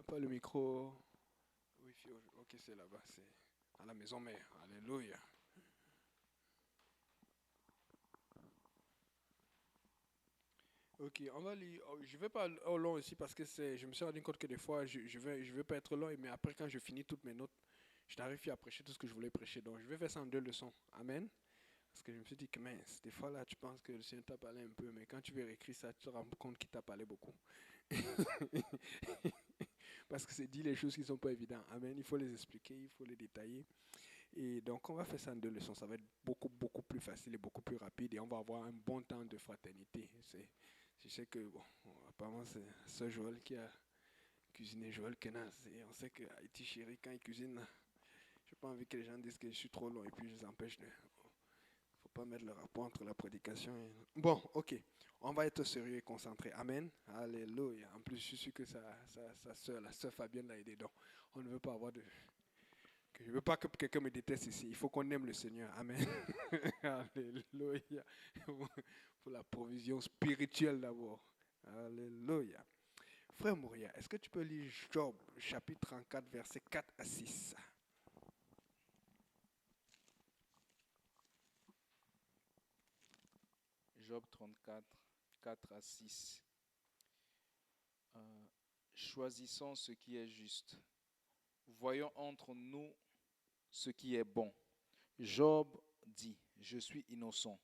pas le micro. Wi-Fi, ok, c'est là-bas, c'est à la maison mère. Alléluia. Ok, on va lire. Je vais pas au long ici parce que je me suis rendu compte que des fois, je vais pas être long, mais après, quand je finis toutes mes notes, je n'arrive plus à prêcher tout ce que je voulais prêcher. Donc, je vais faire ça en deux leçons. Amen. Parce que je me suis dit que mince, des fois là, tu penses que le Seigneur t'a parlé un peu, mais quand tu veux réécrire ça, tu te rends compte qu'il t'a parlé beaucoup. Parce que c'est dit les choses qui ne sont pas évidentes. Amen. Il faut les expliquer, il faut les détailler. Et donc, on va faire ça en deux leçons. Ça va être beaucoup, beaucoup plus facile et beaucoup plus rapide. Et on va avoir un bon temps de fraternité. Je sais que, bon, apparemment, c'est ce Joël qui a cuisiné Joël Kenas. Et on sait que Haïti Chéri, quand il cuisine, je n'ai pas envie que les gens disent que je suis trop long et puis je les empêche de. Faut pas mettre le rapport entre la prédication et... Bon, ok. On va être sérieux et concentré. Amen. Alléluia. En plus, je suis sûr que sa soeur, la soeur Fabienne, l'a aidé. Donc, on ne veut pas avoir de... Je ne veux pas que quelqu'un me déteste ici. Il faut qu'on aime le Seigneur. Amen. Alléluia. Pour la provision spirituelle d'abord. Alléluia. Frère Mouria, est-ce que tu peux lire Job, chapitre 34, versets 4 à 6? Job 34, 4 à 6. Choisissons ce qui est juste. Voyons entre nous ce qui est bon. Job dit, je suis innocent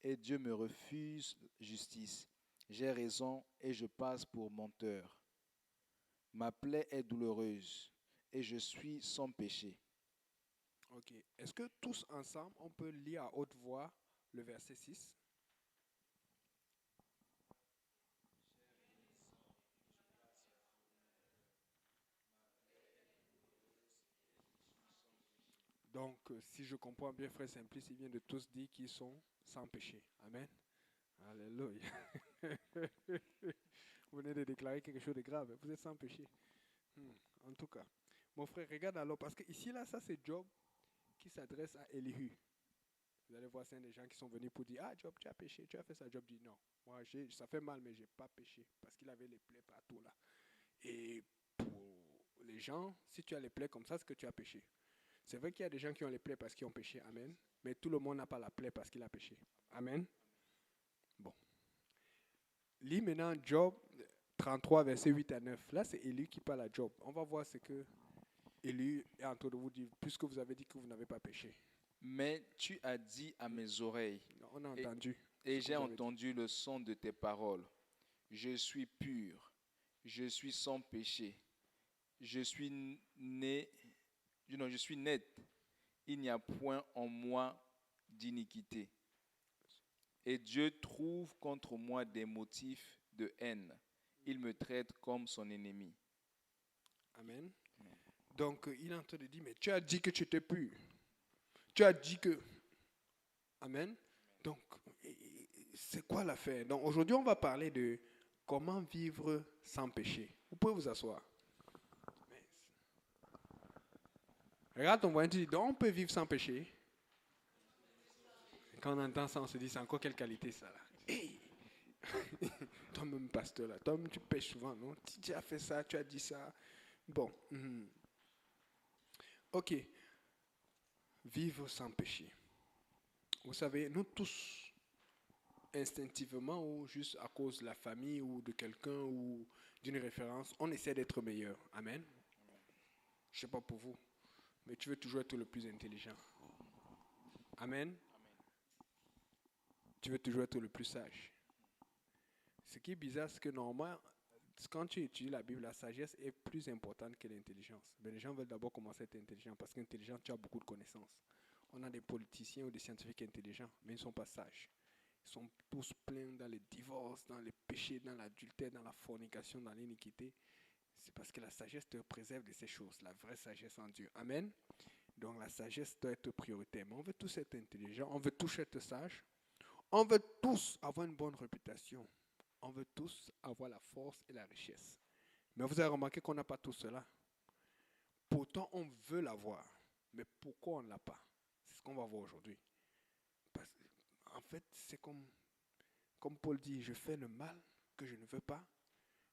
et Dieu me refuse justice. J'ai raison et je passe pour menteur. Ma plaie est douloureuse et je suis sans péché. Ok. Est-ce que tous ensemble, on peut lire à haute voix le verset 6? Donc, si je comprends bien, frère Simplice, il vient de tous dire qu'ils sont sans péché. Amen. Alléluia. Vous venez de déclarer quelque chose de grave. Vous êtes sans péché. Hmm. En tout cas. Mon frère, regarde alors, parce que ici, là, ça, c'est Job qui s'adresse à Elihu. Vous allez voir, c'est des gens qui sont venus pour dire, ah, Job, tu as péché, tu as fait ça. Job dit, non, moi, ça fait mal, mais je n'ai pas péché, parce qu'il avait les plaies partout, là. Et pour les gens, si tu as les plaies comme ça, c'est que tu as péché. C'est vrai qu'il y a des gens qui ont les plaies parce qu'ils ont péché, amen. Mais tout le monde n'a pas la plaie parce qu'il a péché. Amen. Bon. Lis maintenant Job 33, verset 8 à 9. Là, c'est Élie qui parle à Job. On va voir ce que Élie est en train de vous dire, puisque vous avez dit que vous n'avez pas péché. Mais tu as dit à mes oreilles, On a et, entendu et ce que j'ai vous avez dit. entendu le son de tes paroles. Je suis pur, je suis sans péché, je suis né, non, je suis net, il n'y a point en moi d'iniquité. Et Dieu trouve contre moi des motifs de haine. Il me traite comme son ennemi. Amen. Amen. Donc, il est en train de dire, mais tu as dit que tu étais pur. Tu as dit que... Amen. Donc, c'est quoi l'affaire? Donc, aujourd'hui, on va parler de comment vivre sans péché. Vous pouvez vous asseoir. Regarde ton voisin, tu dis, donc on peut vivre sans péché. Quand on entend ça, on se dit, c'est encore quelle qualité ça là. Hey! Toi-même, pasteur là, toi-même, tu pêches souvent, non? Tu as fait ça, tu as dit ça. Bon, ok, vivre sans péché. Vous savez, nous tous, instinctivement ou juste à cause de la famille ou de quelqu'un ou d'une référence, on essaie d'être meilleur. Amen. Je ne sais pas pour vous, mais tu veux toujours être le plus intelligent. Amen. Amen. Tu veux toujours être le plus sage. Ce qui est bizarre, c'est que normalement, quand tu étudies la Bible, la sagesse est plus importante que l'intelligence. Mais les gens veulent d'abord commencer à être intelligents parce qu'intelligent, tu as beaucoup de connaissances. On a des politiciens ou des scientifiques intelligents, mais ils ne sont pas sages. Ils sont tous pleins dans les divorces, dans les péchés, dans l'adultère, dans la fornication, dans l'iniquité. C'est parce que la sagesse te préserve de ces choses, la vraie sagesse en Dieu. Amen. Donc la sagesse doit être prioritaire. Mais on veut tous être intelligents, on veut tous être sages, on veut tous avoir une bonne réputation. On veut tous avoir la force et la richesse. Mais vous avez remarqué qu'on n'a pas tout cela. Pourtant, on veut l'avoir. Mais pourquoi on ne l'a pas? C'est ce qu'on va voir aujourd'hui. En fait, c'est comme Paul dit, je fais le mal que je ne veux pas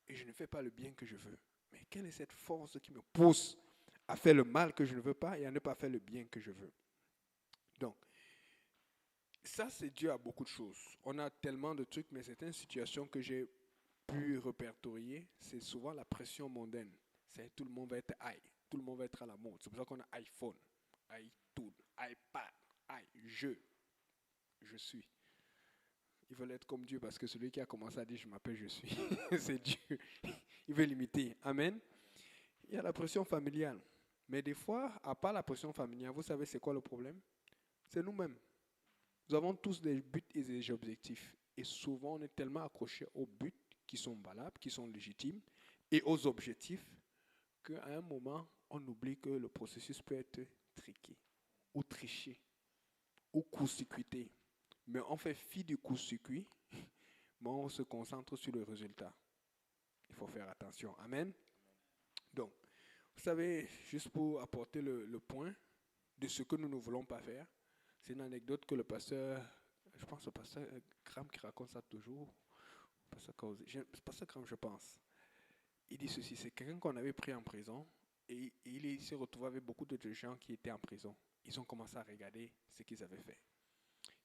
et je ne fais pas le bien que je veux. Mais quelle est cette force qui me pousse à faire le mal que je ne veux pas et à ne pas faire le bien que je veux? Donc, ça, c'est dû à beaucoup de choses. On a tellement de trucs, mais certaines situations que j'ai pu répertorier, c'est souvent la pression mondaine. C'est tout le monde va être high, tout le monde va être à la mode. C'est pour ça qu'on a iPhone, iTunes, iPad, je suis. Ils veulent être comme Dieu parce que celui qui a commencé à dire je m'appelle, je suis, c'est Dieu. Il veut l'imiter. Amen. Il y a la pression familiale. Mais des fois, à part la pression familiale, vous savez c'est quoi le problème? C'est nous-mêmes. Nous avons tous des buts et des objectifs. Et souvent, on est tellement accroché aux buts qui sont valables, qui sont légitimes, et aux objectifs, qu'à un moment, on oublie que le processus peut être triqué, ou triché, ou court-circuité. Mais on fait fi du court-circuit, mais on se concentre sur le résultat. Il faut faire attention. Amen. Donc, vous savez, juste pour apporter le point de ce que nous ne voulons pas faire, c'est une anecdote que le pasteur, je pense au pasteur Graham qui raconte ça toujours, pasteur Graham, je pense. Il dit ceci, c'est quelqu'un qu'on avait pris en prison et il s'est retrouvé avec beaucoup d'autres gens qui étaient en prison. Ils ont commencé à regarder ce qu'ils avaient fait.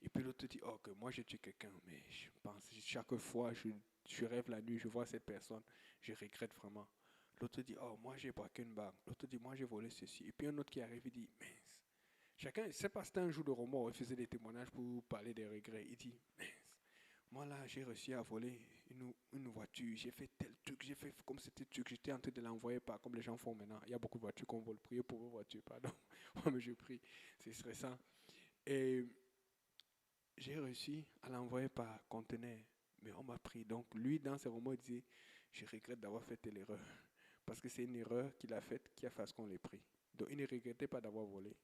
Et puis l'autre dit, oh, que moi j'ai tué quelqu'un, mais je pense, chaque fois je rêve la nuit, je vois cette personne, je regrette vraiment. L'autre dit, oh, moi j'ai braqué une banque. L'autre dit, moi j'ai volé ceci. Et puis un autre qui arrive, il dit, mince. Chacun, c'est pas c'était un jour de remords, il faisait des témoignages pour parler des regrets. Il dit, mince, moi là j'ai réussi à voler une voiture, j'ai fait tel truc, j'ai fait comme c'était truc, j'étais en train de l'envoyer pas comme les gens font maintenant. Il y a beaucoup de voitures qu'on vole, priez pour vos voitures, pardon. Moi mais je prie, c'est stressant. Et j'ai réussi à l'envoyer par conteneur, mais on m'a pris. Donc lui, dans ses romans, il disait, je regrette d'avoir fait telle erreur. Parce que c'est une erreur qu'il a faite qui a fait à ce qu'on l'ait pris. Donc il ne regrettait pas d'avoir volé.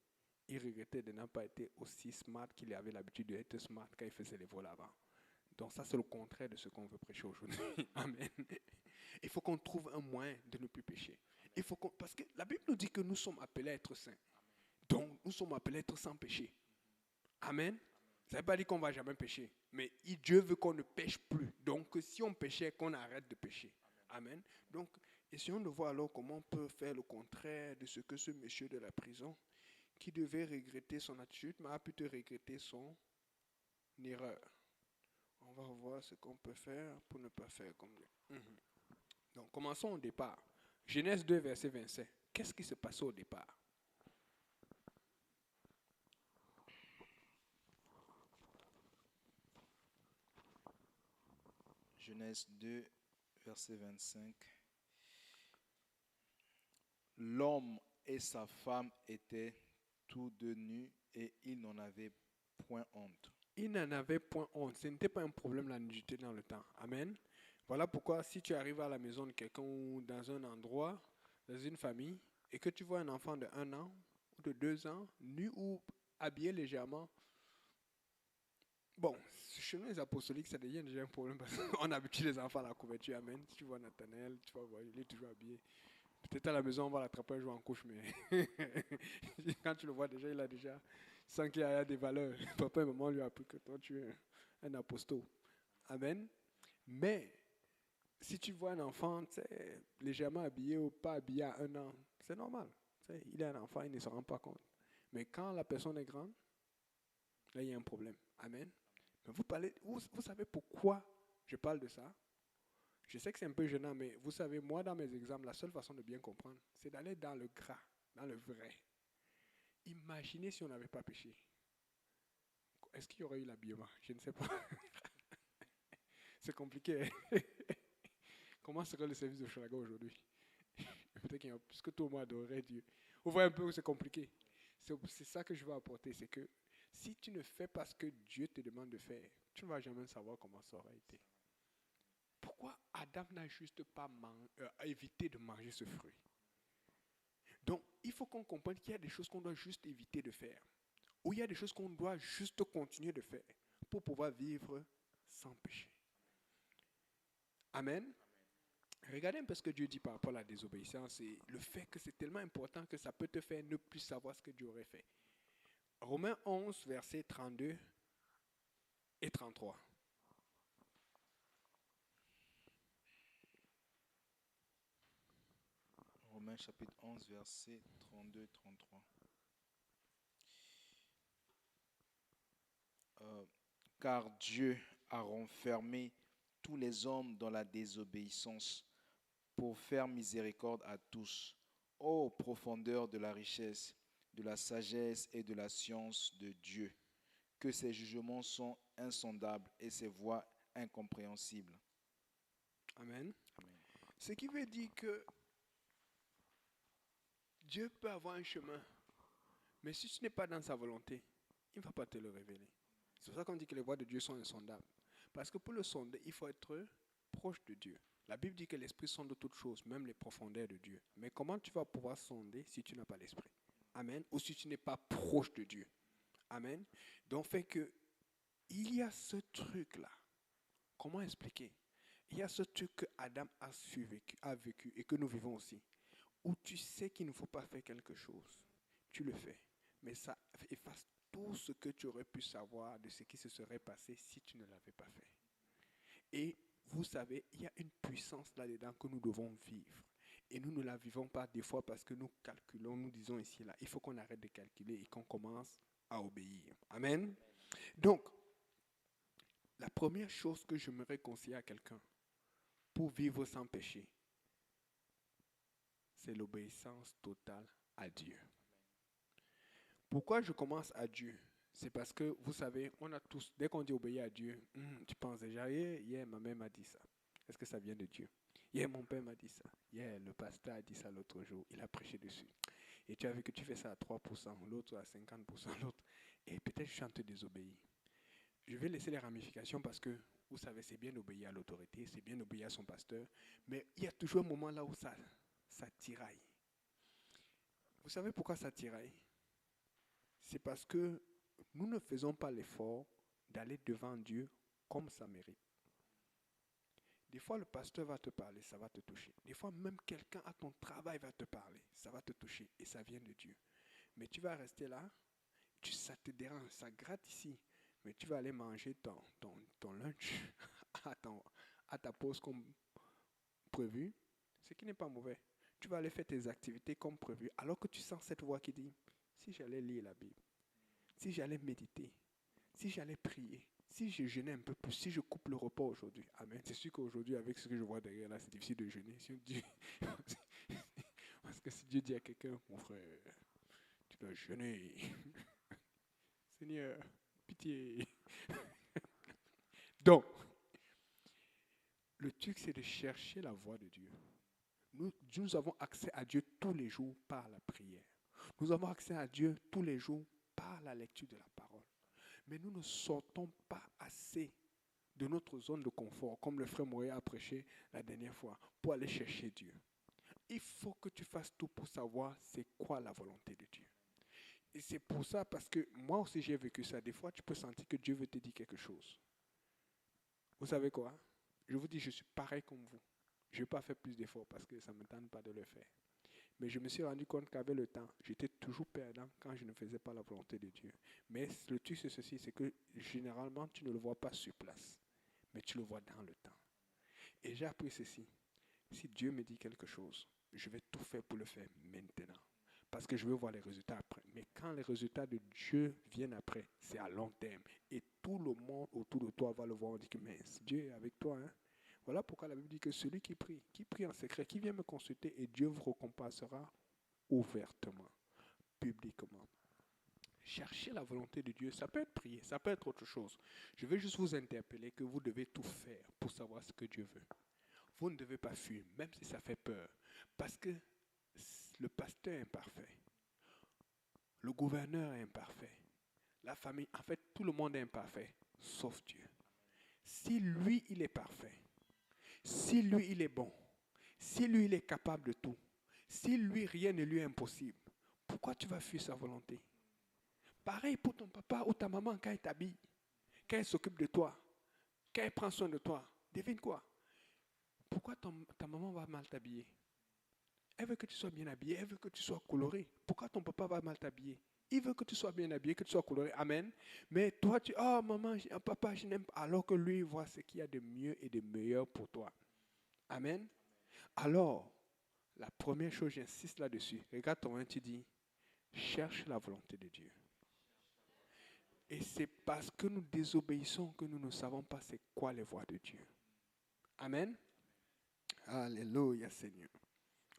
Il regrettait de n'avoir pas été aussi smart qu'il avait l'habitude d'être smart quand il faisait les vols avant. Donc ça, c'est le contraire de ce qu'on veut prêcher aujourd'hui. Amen. Il faut qu'on trouve un moyen de ne plus pécher. Parce que la Bible nous dit que nous sommes appelés à être saints. Donc nous sommes appelés à être sans péché. Amen. Ça ne veut pas dire qu'on ne va jamais pécher. Mais Dieu veut qu'on ne pêche plus. Donc si on péchait, qu'on arrête de pécher. Amen. Donc essayons de voir alors comment on peut faire le contraire de ce que ce monsieur de la prison, qui devait regretter son attitude, mais a plutôt regretté son erreur. On va voir ce qu'on peut faire pour ne pas faire comme lui. Donc commençons au départ. Genèse 2, verset 27. Qu'est-ce qui se passait au départ? Genèse 2, verset 25. L'homme et sa femme étaient tous deux nus et ils n'en avaient point honte. Il n'en avait point honte. Ce n'était pas un problème la nudité dans le temps. Amen. Voilà pourquoi si tu arrives à la maison de quelqu'un ou dans un endroit, dans une famille, et que tu vois un enfant de 1 an ou de 2 ans, nu ou habillé légèrement, bon, chez nous les apostoliques, ça devient déjà un problème parce qu'on habitue les enfants à la couverture. Amen. Si tu vois Nathanaël, tu vas voir, il est toujours habillé. Peut-être à la maison, on va l'attraper un jour en couche, mais quand tu le vois déjà, il a déjà, sans qu'il y ait des valeurs. Papa et maman lui a appris que toi, tu es un apostle. Amen. Mais, si tu vois un enfant légèrement habillé ou pas habillé à 1 an, c'est normal. Il est un enfant, il ne se rend pas compte. Mais quand la personne est grande, là, il y a un problème. Amen. Mais vous savez pourquoi je parle de ça? Je sais que c'est un peu gênant, mais vous savez, moi, dans mes examens, la seule façon de bien comprendre, c'est d'aller dans le gras, dans le vrai. Imaginez si on n'avait pas péché. Est-ce qu'il y aurait eu l'habillement? Je ne sais pas. C'est compliqué. Comment serait le service de Shalaga aujourd'hui? Peut-être qu'il y a plus que tout le monde adorerait Dieu. Vous voyez un peu où c'est compliqué. C'est ça que je veux apporter, c'est que si tu ne fais pas ce que Dieu te demande de faire, tu ne vas jamais savoir comment ça aurait été. Pourquoi Adam n'a juste pas évité de manger ce fruit? Donc, il faut qu'on comprenne qu'il y a des choses qu'on doit juste éviter de faire. Ou il y a des choses qu'on doit juste continuer de faire pour pouvoir vivre sans péché. Amen. Regardez un peu ce que Dieu dit par rapport à la désobéissance et le fait que c'est tellement important que ça peut te faire ne plus savoir ce que Dieu aurait fait. Romains 11, versets 32 et 33. Romains chapitre 11, versets 32-33. Car Dieu a renfermé tous les hommes dans la désobéissance pour faire miséricorde à tous. Ô profondeur de la richesse, de la sagesse et de la science de Dieu, que ses jugements sont insondables et ses voies incompréhensibles. Amen. Amen. Ce qui veut dire que Dieu peut avoir un chemin, mais si tu n'es pas dans sa volonté, il ne va pas te le révéler. C'est pour ça qu'on dit que les voies de Dieu sont insondables. Parce que pour le sonder, il faut être proche de Dieu. La Bible dit que l'esprit sonde toutes choses, même les profondeurs de Dieu. Mais comment tu vas pouvoir sonder si tu n'as pas l'esprit? Amen. Ou si tu n'es pas proche de Dieu. Amen. Donc, fait que il y a ce truc-là. Comment expliquer? Il y a ce truc que Adam a vécu et que nous vivons aussi. Où tu sais qu'il ne faut pas faire quelque chose. Tu le fais. Mais ça efface tout ce que tu aurais pu savoir de ce qui se serait passé si tu ne l'avais pas fait. Et vous savez, il y a une puissance là-dedans que nous devons vivre. Et nous ne la vivons pas des fois parce que nous calculons, nous disons ici et là. Il faut qu'on arrête de calculer et qu'on commence à obéir. Amen. Donc, la première chose que j'aimerais conseiller à quelqu'un pour vivre sans péché, c'est l'obéissance totale à Dieu. Pourquoi je commence à Dieu? C'est parce que, vous savez, on a tous, dès qu'on dit obéir à Dieu, tu penses déjà, hier, ma mère m'a dit ça. Est-ce que ça vient de Dieu? Hier, mon père m'a dit ça. Hier, le pasteur a dit ça l'autre jour. Il a prêché dessus. Et tu as vu que tu fais ça à 3%, l'autre à 50%, l'autre. Et peut-être je suis en train de désobéir. Je vais laisser les ramifications parce que, vous savez, c'est bien d'obéir à l'autorité, c'est bien d'obéir à son pasteur. Mais il y a toujours un moment là où ça tiraille. Vous savez pourquoi ça tiraille? C'est parce que nous ne faisons pas l'effort d'aller devant Dieu comme ça mérite. Des fois, le pasteur va te parler, ça va te toucher. Des fois, même quelqu'un à ton travail va te parler, ça va te toucher et ça vient de Dieu. Mais tu vas rester là, ça te dérange, ça gratte ici. Mais tu vas aller manger ton lunch à ta pause comme prévu, ce qui n'est pas mauvais. Tu vas aller faire tes activités comme prévu, alors que tu sens cette voix qui dit, si j'allais lire la Bible, si j'allais méditer, si j'allais prier, si je jeûnais un peu plus, si je coupe le repas aujourd'hui. Amen. C'est sûr qu'aujourd'hui, avec ce que je vois derrière là, c'est difficile de jeûner. Parce que si Dieu dit à quelqu'un, mon frère, tu dois jeûner. Seigneur, pitié. Donc, le truc, c'est de chercher la voix de Dieu. Nous avons accès à Dieu tous les jours par la prière. Nous avons accès à Dieu tous les jours par la lecture de la parole. Mais nous ne sortons pas assez de notre zone de confort, comme le frère Moïse a prêché la dernière fois, pour aller chercher Dieu. Il faut que tu fasses tout pour savoir c'est quoi la volonté de Dieu. Et c'est pour ça, parce que moi aussi j'ai vécu ça. Des fois, tu peux sentir que Dieu veut te dire quelque chose. Vous savez quoi? Je vous dis, je suis pareil comme vous. Je ne vais pas faire plus d'efforts parce que ça ne me tente pas de le faire. Mais je me suis rendu compte qu'avec le temps, j'étais toujours perdant quand je ne faisais pas la volonté de Dieu. Mais le truc, c'est ceci, c'est que généralement, tu ne le vois pas sur place, mais tu le vois dans le temps. Et j'ai appris ceci. Si Dieu me dit quelque chose, je vais tout faire pour le faire maintenant. Parce que je veux voir les résultats après. Mais quand les résultats de Dieu viennent après, c'est à long terme. Et tout le monde autour de toi va le voir. On dit que mince, Dieu est avec toi. Hein? Voilà pourquoi la Bible dit que celui qui prie en secret, qui vient me consulter, et Dieu vous récompensera ouvertement, publiquement. Chercher la volonté de Dieu, ça peut être prier, ça peut être autre chose. Je vais juste vous interpeller que vous devez tout faire pour savoir ce que Dieu veut. Vous ne devez pas fuir, même si ça fait peur. Parce que le pasteur est imparfait. Le gouverneur est imparfait. La famille, en fait, tout le monde est imparfait, sauf Dieu. Si lui, il est parfait, si lui, il est bon, si lui, il est capable de tout, si lui, rien ne lui est impossible, pourquoi tu vas fuir sa volonté? Pareil pour ton papa ou ta maman quand elle t'habille, quand elle s'occupe de toi, quand elle prend soin de toi. Devine quoi? Pourquoi ta maman va mal t'habiller? Elle veut que tu sois bien habillé, elle veut que tu sois coloré. Pourquoi ton papa va mal t'habiller? Il veut que tu sois bien habillé, que tu sois coloré. Amen. Mais toi, oh maman, papa, je n'aime pas. Alors que lui, il voit ce qu'il y a de mieux et de meilleur pour toi. Amen. Alors, La première chose, j'insiste là-dessus. Regarde ton main, tu dis, cherche la volonté de Dieu. Et c'est parce que nous désobéissons que nous ne savons pas c'est quoi les voies de Dieu. Amen. Alléluia, Seigneur.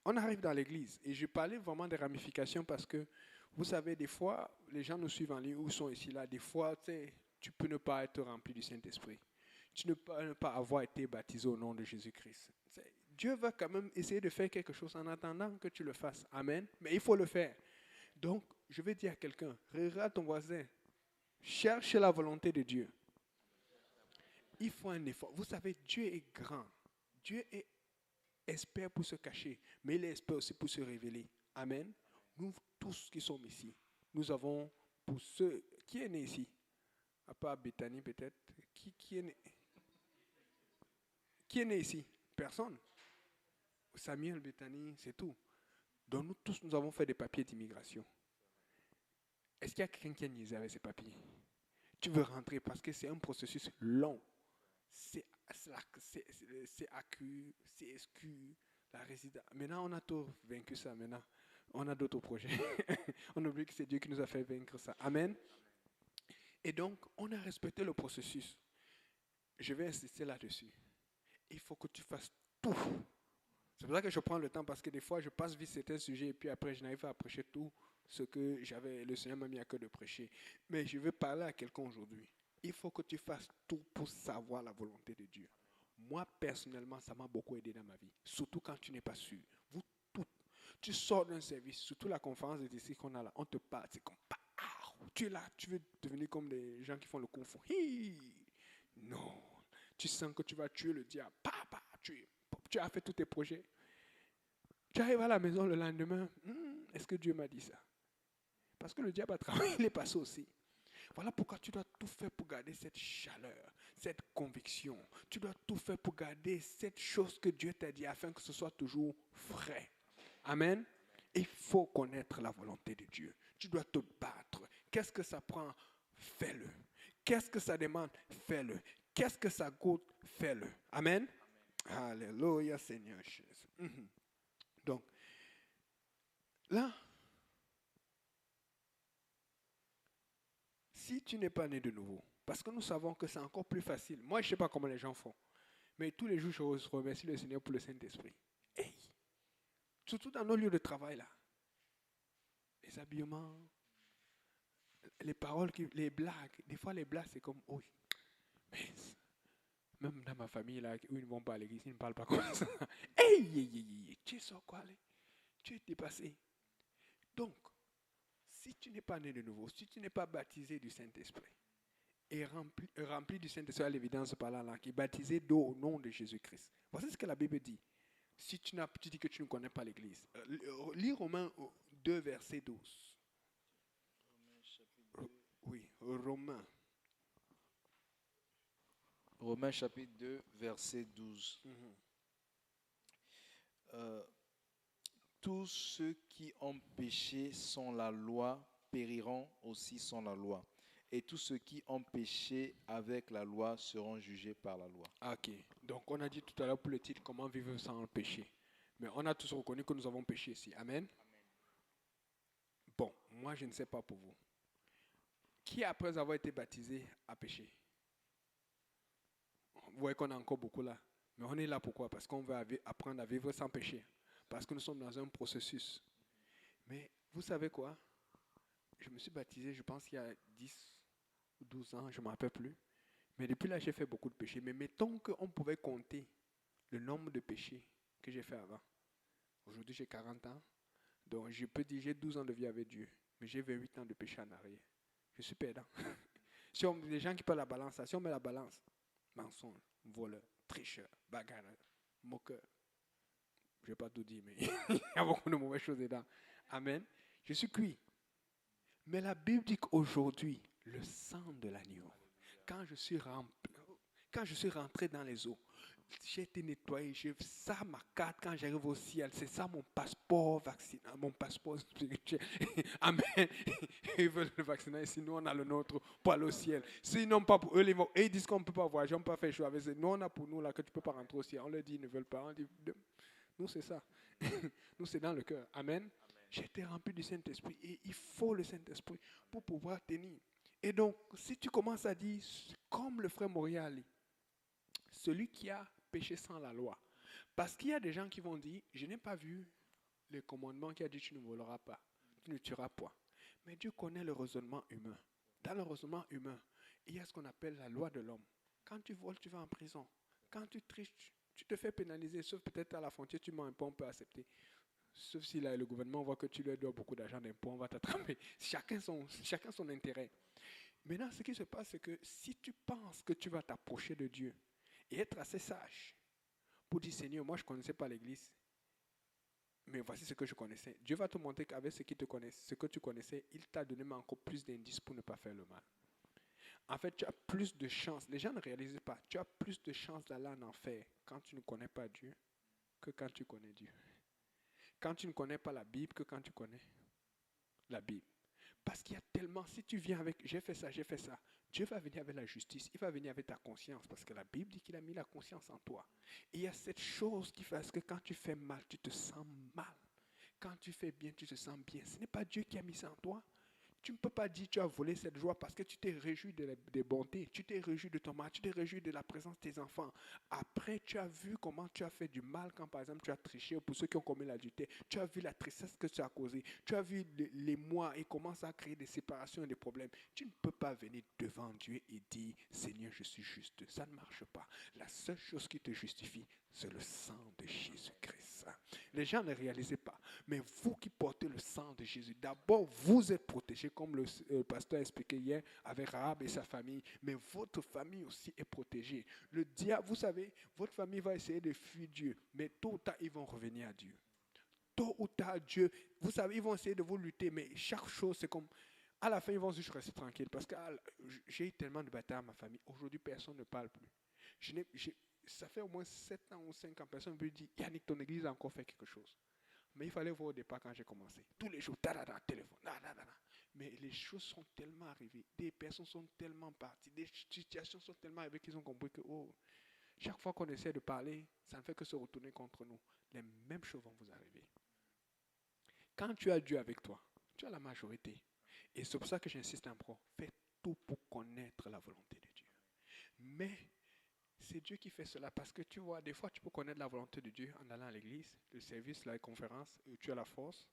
On arrive dans l'église et je parlais vraiment des ramifications parce que, vous savez, des fois, les gens nous suivent en ligne ou sont ici, là. Des fois, tu peux ne pas être rempli du Saint-Esprit. Tu ne peux ne pas avoir été baptisé au nom de Jésus-Christ. Dieu va quand même essayer de faire quelque chose en attendant que tu le fasses. Amen. Mais il faut le faire. Donc, je vais dire à quelqu'un, regarde ton voisin, cherche la volonté de Dieu. Il faut un effort. Vous savez, Dieu est grand. Dieu est expert pour se cacher, mais il est expert aussi pour se révéler. Amen. Nous tous qui sommes ici, nous avons, pour ceux, qui est né ici? À part Bethany peut-être. Qui est né? Qui est né ici? Personne. Samuel, Bethany, c'est tout. Donc nous tous, nous avons fait des papiers d'immigration. Est-ce qu'il y a quelqu'un qui a niaisé avec ces papiers? Tu veux rentrer parce que c'est un processus long. C'est AQ, CSQ, la résidence. Maintenant, on a tout vaincu ça. Maintenant, on a d'autres projets. On oublie que c'est Dieu qui nous a fait vaincre ça. Amen. Et donc, on a respecté le processus. Je vais insister là-dessus. Il faut que tu fasses tout. C'est pour ça que je prends le temps, parce que des fois, je passe vite certains sujets et puis après, je n'arrive pas à prêcher tout ce que le Seigneur m'a mis à cœur de prêcher. Mais je veux parler à quelqu'un aujourd'hui. Il faut que tu fasses tout pour savoir la volonté de Dieu. Moi, personnellement, ça m'a beaucoup aidé dans ma vie. Surtout quand tu n'es pas sûr. Tu sors d'un service, surtout la conférence de ici qu'on a là, on te parle, c'est comme, tu es là, tu veux devenir comme des gens qui font le kung fu. Non, tu sens que tu vas tuer le diable. Tu as fait tous tes projets. Tu arrives à la maison le lendemain, est-ce que Dieu m'a dit ça? Parce que le diable a travaillé, il est passé aussi. Voilà pourquoi tu dois tout faire pour garder cette chaleur, cette conviction. Tu dois tout faire pour garder cette chose que Dieu t'a dit afin que ce soit toujours frais. Amen. Il faut connaître la volonté de Dieu. Tu dois te battre. Qu'est-ce que ça prend? Fais-le. Qu'est-ce que ça demande? Fais-le. Qu'est-ce que ça coûte? Fais-le. Amen. Alléluia, Seigneur Jésus. Donc, là, si tu n'es pas né de nouveau, parce que nous savons que c'est encore plus facile. Moi, je ne sais pas comment les gens font, mais tous les jours, je remercie le Seigneur pour le Saint-Esprit. Hey! Surtout dans nos lieux de travail, là. Les habillements, les paroles, les blagues. Des fois, les blagues, c'est comme, oui, mais même dans ma famille, là, où ils ne vont pas à l'église, ils ne parlent pas comme ça. Hey, tu es sur quoi, là? Tu es dépassé. Donc, si tu n'es pas né de nouveau, si tu n'es pas baptisé du Saint-Esprit, et rempli du Saint-Esprit à l'évidence par là, qui est baptisé d'eau au nom de Jésus-Christ. Voici ce que la Bible dit. Si tu dis que tu ne connais pas l'Église, lis Romains 2, verset 12. Oui, Romains. Romains chapitre 2, verset 12. Tous ceux qui ont péché sans la loi périront aussi sans la loi. Et tous ceux qui ont péché avec la loi seront jugés par la loi. Ok, donc on a dit tout à l'heure pour le titre, comment vivre sans le péché. Mais on a tous reconnu que nous avons péché ici. Amen. Bon, moi je ne sais pas pour vous. Qui après avoir été baptisé a péché? Vous voyez qu'on a encore beaucoup là. Mais on est là pourquoi? Parce qu'on veut apprendre à vivre sans péché. Parce que nous sommes dans un processus. Mais vous savez quoi? Je me suis baptisé, je pense qu'il y a 10 ou 12 ans, je ne me rappelle plus. Mais depuis là, j'ai fait beaucoup de péchés. Mais mettons qu'on pouvait compter le nombre de péchés que j'ai fait avant. Aujourd'hui, j'ai 40 ans. Donc, je peux dire j'ai 12 ans de vie avec Dieu. Mais j'ai 28 ans de péché en arrière. Je suis perdant. Si les gens qui parlent la balance, si on met la balance, mensonge, voleur, tricheur, bagarreur, moqueur. Je ne vais pas tout dire, mais il y a beaucoup de mauvaises choses dedans. Amen. Je suis cuit. Mais la Bible dit qu'aujourd'hui, le sang de l'agneau, quand je suis rentré dans les eaux, j'ai été nettoyé, j'ai ça ma carte quand j'arrive au ciel, c'est ça mon passeport vaccinal, mon passeport spirituel. Amen. Ils veulent le vacciner, sinon on a le nôtre pour aller au ciel. Sinon pas pour eux, ils disent qu'on ne peut pas voyager, on ne peut pas faire chose avec eux. Nous on a pour nous là que tu ne peux pas rentrer au ciel. On leur dit ils ne veulent pas. On dit Nous, c'est ça. Nous, c'est dans le cœur. Amen. J'ai été rempli du Saint-Esprit et il faut le Saint-Esprit pour pouvoir tenir. Et donc, si tu commences à dire, comme le frère Montréal, celui qui a péché sans la loi, parce qu'il y a des gens qui vont dire, je n'ai pas vu le commandement qui a dit tu ne voleras pas, tu ne tueras point. Mais Dieu connaît le raisonnement humain. Dans le raisonnement humain, il y a ce qu'on appelle la loi de l'homme. Quand tu voles, tu vas en prison. Quand tu triches, tu te fais pénaliser, sauf peut-être à la frontière, tu mens un peu, on peut accepter. Sauf si le gouvernement voit que tu lui dois beaucoup d'argent d'impôts, on va t'attraper. Chacun son intérêt. Maintenant, ce qui se passe, c'est que si tu penses que tu vas t'approcher de Dieu et être assez sage pour dire, Seigneur, moi je ne connaissais pas l'Église, mais voici ce que je connaissais. Dieu va te montrer qu'avec ce que tu connaissais, il t'a donné encore plus d'indices pour ne pas faire le mal. En fait, tu as plus de chances. Les gens ne réalisent pas. Tu as plus de chances d'aller en enfer quand tu ne connais pas Dieu que quand tu connais Dieu. Quand tu ne connais pas la Bible que quand tu connais la Bible. Parce qu'il y a tellement, si tu viens avec, j'ai fait ça, Dieu va venir avec la justice, il va venir avec ta conscience, parce que la Bible dit qu'il a mis la conscience en toi. Et il y a cette chose qui fait que quand tu fais mal, tu te sens mal. Quand tu fais bien, tu te sens bien. Ce n'est pas Dieu qui a mis ça en toi. Tu ne peux pas dire que tu as volé cette joie parce que tu t'es réjoui des bontés, tu t'es réjoui de ton mal, tu t'es réjoui de la présence de tes enfants. Après, tu as vu comment tu as fait du mal quand, par exemple, tu as triché pour ceux qui ont commis l'adultère. Tu as vu la tristesse que tu as causée. Tu as vu les mois et comment ça a créé des séparations et des problèmes. Tu ne peux pas venir devant Dieu et dire, Seigneur, je suis juste. Ça ne marche pas. La seule chose qui te justifie, c'est le sang de Jésus-Christ. Les gens ne réalisaient pas. Mais vous qui portez le sang de Jésus, d'abord, vous êtes protégés, comme le pasteur a expliqué hier, avec Rahab et sa famille. Mais votre famille aussi est protégée. Le diable, vous savez, votre famille va essayer de fuir Dieu. Mais tôt ou tard, ils vont revenir à Dieu. Tôt ou tard, Dieu, vous savez, ils vont essayer de vous lutter. Mais chaque chose, c'est comme... À la fin, ils vont juste rester tranquilles. Parce que j'ai eu tellement de batailles à ma famille. Aujourd'hui, personne ne parle plus. Ça fait au moins 7 ans ou 5 ans, personne ne me dit, Yannick, ton église a encore fait quelque chose. Mais il fallait voir au départ quand j'ai commencé. Tous les jours, téléphone, Mais les choses sont tellement arrivées, des personnes sont tellement parties, des situations sont tellement arrivées qu'ils ont compris que chaque fois qu'on essaie de parler, ça ne fait que se retourner contre nous. Les mêmes choses vont vous arriver. Quand tu as Dieu avec toi, tu as la majorité. Et c'est pour ça que j'insiste un peu. Fais tout pour connaître la volonté de Dieu. Mais c'est Dieu qui fait cela parce que tu vois, des fois tu peux connaître la volonté de Dieu en allant à l'église, le service, la conférence, où tu as la force,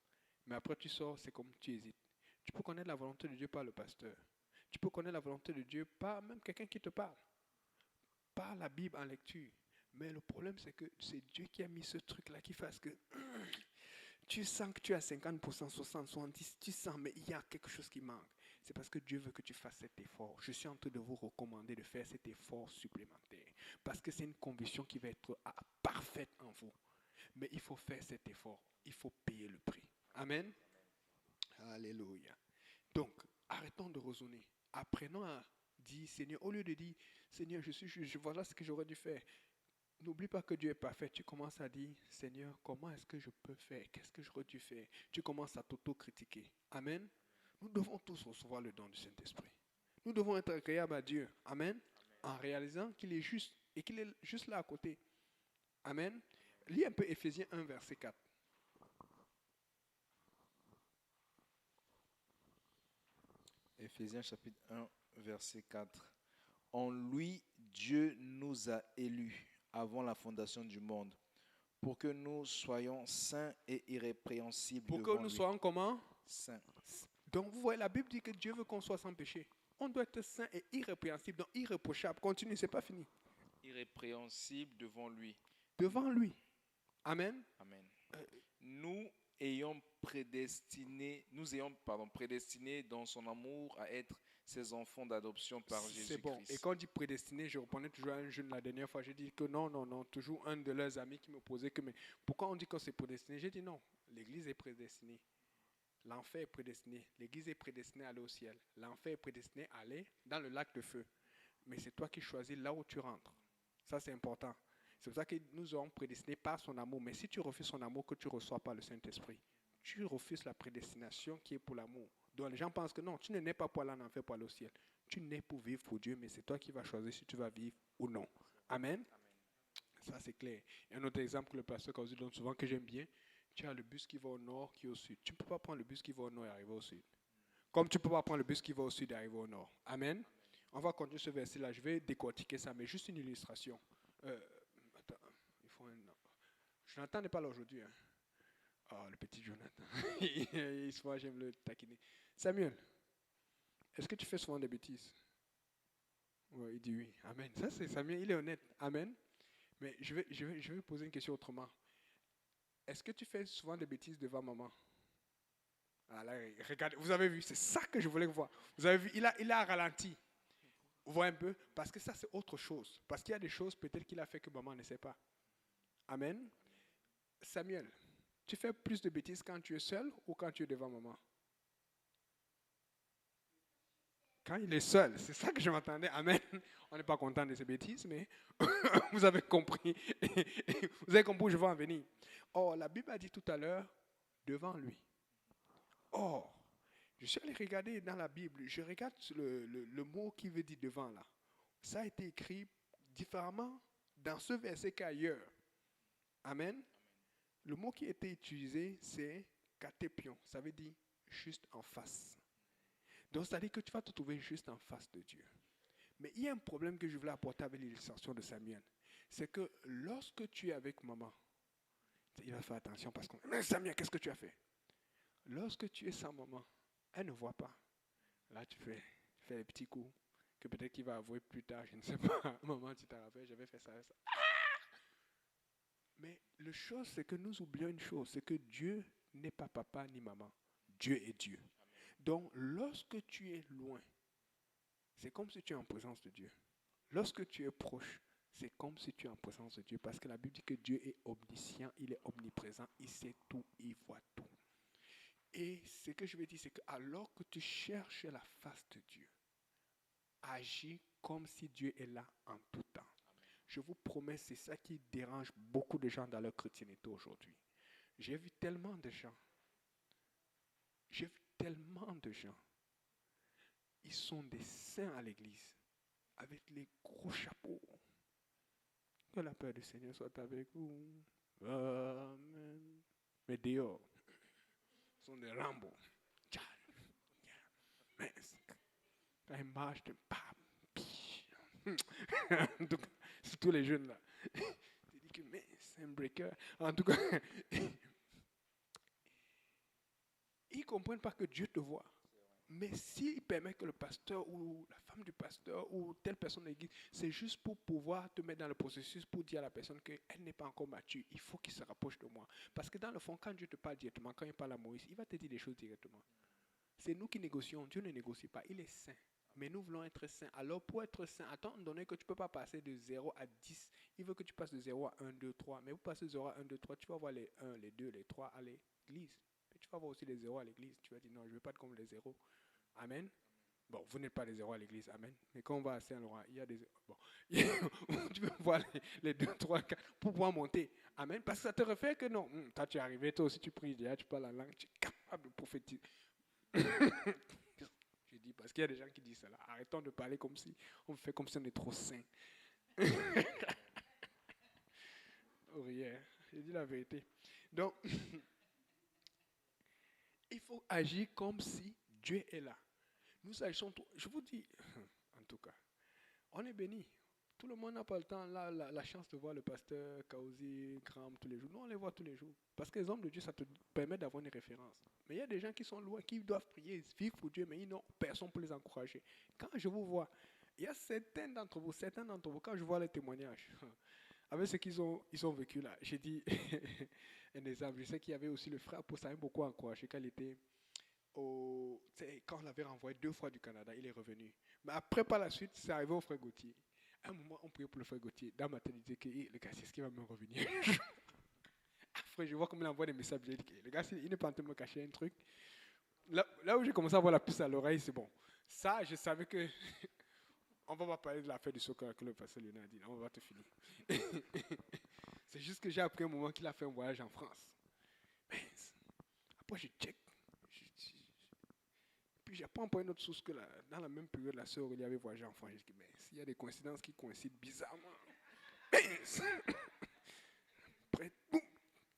mais après tu sors, c'est comme tu hésites. Tu peux connaître la volonté de Dieu par le pasteur. Tu peux connaître la volonté de Dieu par même quelqu'un qui te parle, par la Bible en lecture. Mais le problème, c'est que c'est Dieu qui a mis ce truc-là qui fasse que tu sens que tu as 50%, 60, 70, tu sens, mais il y a quelque chose qui manque. C'est parce que Dieu veut que tu fasses cet effort. Je suis en train de vous recommander de faire cet effort supplémentaire. Parce que c'est une conviction qui va être parfaite en vous. Mais il faut faire cet effort. Il faut payer le prix. Amen. Alléluia. Donc, arrêtons de raisonner. Apprenons à dire, Seigneur, au lieu de dire, Seigneur, je suis juste, voilà ce que j'aurais dû faire. N'oublie pas que Dieu est parfait. Tu commences à dire, Seigneur, comment est-ce que je peux faire? Qu'est-ce que j'aurais dû faire? Tu commences à t'auto-critiquer. Amen. Nous devons tous recevoir le don du Saint-Esprit. Nous devons être agréables à Dieu. Amen. En réalisant qu'il est juste et qu'il est juste là à côté. Amen. Lis un peu Éphésiens 1, verset 4. Éphésiens chapitre 1, verset 4. En lui, Dieu nous a élus avant la fondation du monde, pour que nous soyons saints et irrépréhensibles Pour devant que nous lui. soyons comment? Saints. Donc vous voyez, la Bible dit que Dieu veut qu'on soit sans péché. On doit être saint et irrépréhensible, donc irréprochable. Continue, c'est pas fini. Irrépréhensibles devant lui. Devant lui. Amen. Amen. Nous ayons prédestiné dans son amour à être ses enfants d'adoption par Jésus-Christ. C'est bon. Et quand on dit prédestiné, je reprenais toujours à un jeune la dernière fois. J'ai dit que non. Toujours un de leurs amis qui me posait que, mais pourquoi on dit que c'est prédestiné? J'ai dit non. L'église est prédestinée. L'enfer est prédestiné. L'église est prédestinée à aller au ciel. L'enfer est prédestiné à aller dans le lac de feu. Mais c'est toi qui choisis là où tu rentres. Ça, c'est important. C'est pour ça que nous sommes prédestinés par son amour. Mais si tu refuses son amour, que tu ne reçois pas le Saint-Esprit, tu refuses la prédestination qui est pour l'amour. Donc les gens pensent que non, tu ne nais pas pour aller en enfer, pour aller au ciel. Tu nais pour vivre pour Dieu, mais c'est toi qui vas choisir si tu vas vivre ou non. Amen. Ça, c'est clair. Et un autre exemple que le pasteur Kauzi donne souvent, que j'aime bien, tu as le bus qui va au nord, qui est au sud. Tu ne peux pas prendre le bus qui va au nord et arriver au sud. Comme tu ne peux pas prendre le bus qui va au sud et arriver au nord. Amen. On va continuer ce verset-là. Je vais décortiquer ça, mais juste une illustration. Attends, il faut un... Jonathan n'est pas là aujourd'hui. Hein. Oh, le petit Jonathan. Souvent, j'aime le taquiner. Samuel, est-ce que tu fais souvent des bêtises? Ouais, il dit oui. Amen. Ça, c'est Samuel, il est honnête. Amen. Mais je vais poser une question autrement. Est-ce que tu fais souvent des bêtises devant maman? Ah là, regardez, vous avez vu, c'est ça que je voulais voir. Vous avez vu, il a ralenti. Vous voyez un peu? Parce que ça, c'est autre chose. Parce qu'il y a des choses peut-être qu'il a fait que maman ne sait pas. Amen. Samuel, tu fais plus de bêtises quand tu es seul ou quand tu es devant maman? Quand il est seul, c'est ça que je m'attendais. Amen. On n'est pas content de ces bêtises, mais vous avez compris. Vous avez compris où je veux en venir. Or, la Bible a dit tout à l'heure, devant lui. Or, je suis allé regarder dans la Bible, je regarde le mot qui veut dire devant là. Ça a été écrit différemment dans ce verset qu'ailleurs. Amen. Le mot qui a été utilisé, c'est katépion. Ça veut dire juste en face. Donc, c'est-à-dire que tu vas te trouver juste en face de Dieu. Mais il y a un problème que je voulais apporter avec l'illustration de Samuel. C'est que lorsque tu es avec maman, il va faire attention parce que... Mais Samuel, qu'est-ce que tu as fait? Lorsque tu es sans maman, elle ne voit pas. Là, tu fais les petits coups que peut-être qu'il va avouer plus tard, je ne sais pas. Maman, tu t'en rappelles, j'avais fait ça. Mais la chose, c'est que nous oublions une chose, c'est que Dieu n'est pas papa ni maman. Dieu est Dieu. Donc, lorsque tu es loin, c'est comme si tu es en présence de Dieu. Lorsque tu es proche, c'est comme si tu es en présence de Dieu. Parce que la Bible dit que Dieu est omniscient, il est omniprésent, il sait tout, il voit tout. Et ce que je veux dire, c'est que alors que tu cherches la face de Dieu, agis comme si Dieu est là en tout temps. Je vous promets, c'est ça qui dérange beaucoup de gens dans leur chrétienté aujourd'hui. J'ai vu tellement de gens. Ils sont des saints à l'église, avec les gros chapeaux. Que la paix du Seigneur soit avec vous. Amen. Mais dehors, ils sont des Rambo. Mais quand ils marchent, en tout cas, c'est tous les jeunes là. Tu dis que mais c'est un breaker. En tout cas, ils ne comprennent pas que Dieu te voit. Mais s'il permet que le pasteur ou la femme du pasteur ou telle personne de l'église, c'est juste pour pouvoir te mettre dans le processus pour dire à la personne qu'elle n'est pas encore mature. Il faut qu'il se rapproche de moi. Parce que dans le fond, quand Dieu te parle directement, quand il parle à Moïse, il va te dire des choses directement. C'est nous qui négocions. Dieu ne négocie pas. Il est saint. Mais nous voulons être saints. Alors pour être saint, attends, donné que tu ne peux pas passer de 0 à 10, il veut que tu passes de 0 à 1, 2, 3. Mais pour passer de 0 à 1, 2, 3, tu vas voir les 1, les 2, les 3 à l'église. Et tu vas voir aussi les 0 à l'église. Tu vas dire non, je ne veux pas être comme les 0. Amen. Bon, vous n'êtes pas les 0 à l'église, amen. Mais quand on va à Saint-Laurent, il y a des... Bon, tu peux voir les 2, 3, 4 pour pouvoir monter. Amen. Parce que ça te refait que non. Toi, tu es arrivé, toi aussi, tu pries, tu parles la langue, tu es capable de prophétiser. Je dis, parce qu'il y a des gens qui disent ça là. Arrêtons de parler comme si on fait comme si on est trop saint. Oh, yeah. J'ai dit la vérité. Donc, il faut agir comme si Dieu est là. Nous agissons, je vous dis, en tout cas, on est bénis. Tout le monde n'a pas le temps, là, la chance de voir le pasteur Kauzi, Graham tous les jours. Nous, on les voit tous les jours. Parce que les hommes de Dieu, ça te permet d'avoir une référence. Mais il y a des gens qui sont loin, qui doivent prier, vivre pour Dieu, mais ils n'ont personne pour les encourager. Quand je vous vois, il y a certains d'entre vous, quand je vois les témoignages, avec ce qu'ils ont vécu là, j'ai dit, un exemple, je sais qu'il y avait aussi le frère, pour ça m'a beaucoup encouragé quand il était... quand on l'avait renvoyé 2 fois du Canada, il est revenu. Mais après, par la suite, c'est arrivé au frère Gauthier. À un moment, on priait pour le frère Gauthier. Dans ma tête, il disait que le gars, c'est ce qui va me revenir. Après, je vois comme il envoie des messages. Je dis que le gars, il n'est pas en train de me cacher un truc. Là où j'ai commencé à avoir la puce à l'oreille, c'est bon. Ça, je savais que... on va pas parler de l'affaire du soccer que le pasteur Léonard a dit. On va te finir. C'est juste que j'ai appris un moment qu'il a fait un voyage en France. Mais après, je check. Puis j'apprends pas une autre source que dans la même période, la sœur Aurélie avait voyagé en France. Je dis, mais s'il y a des coïncidences qui coïncident bizarrement. Après, boum,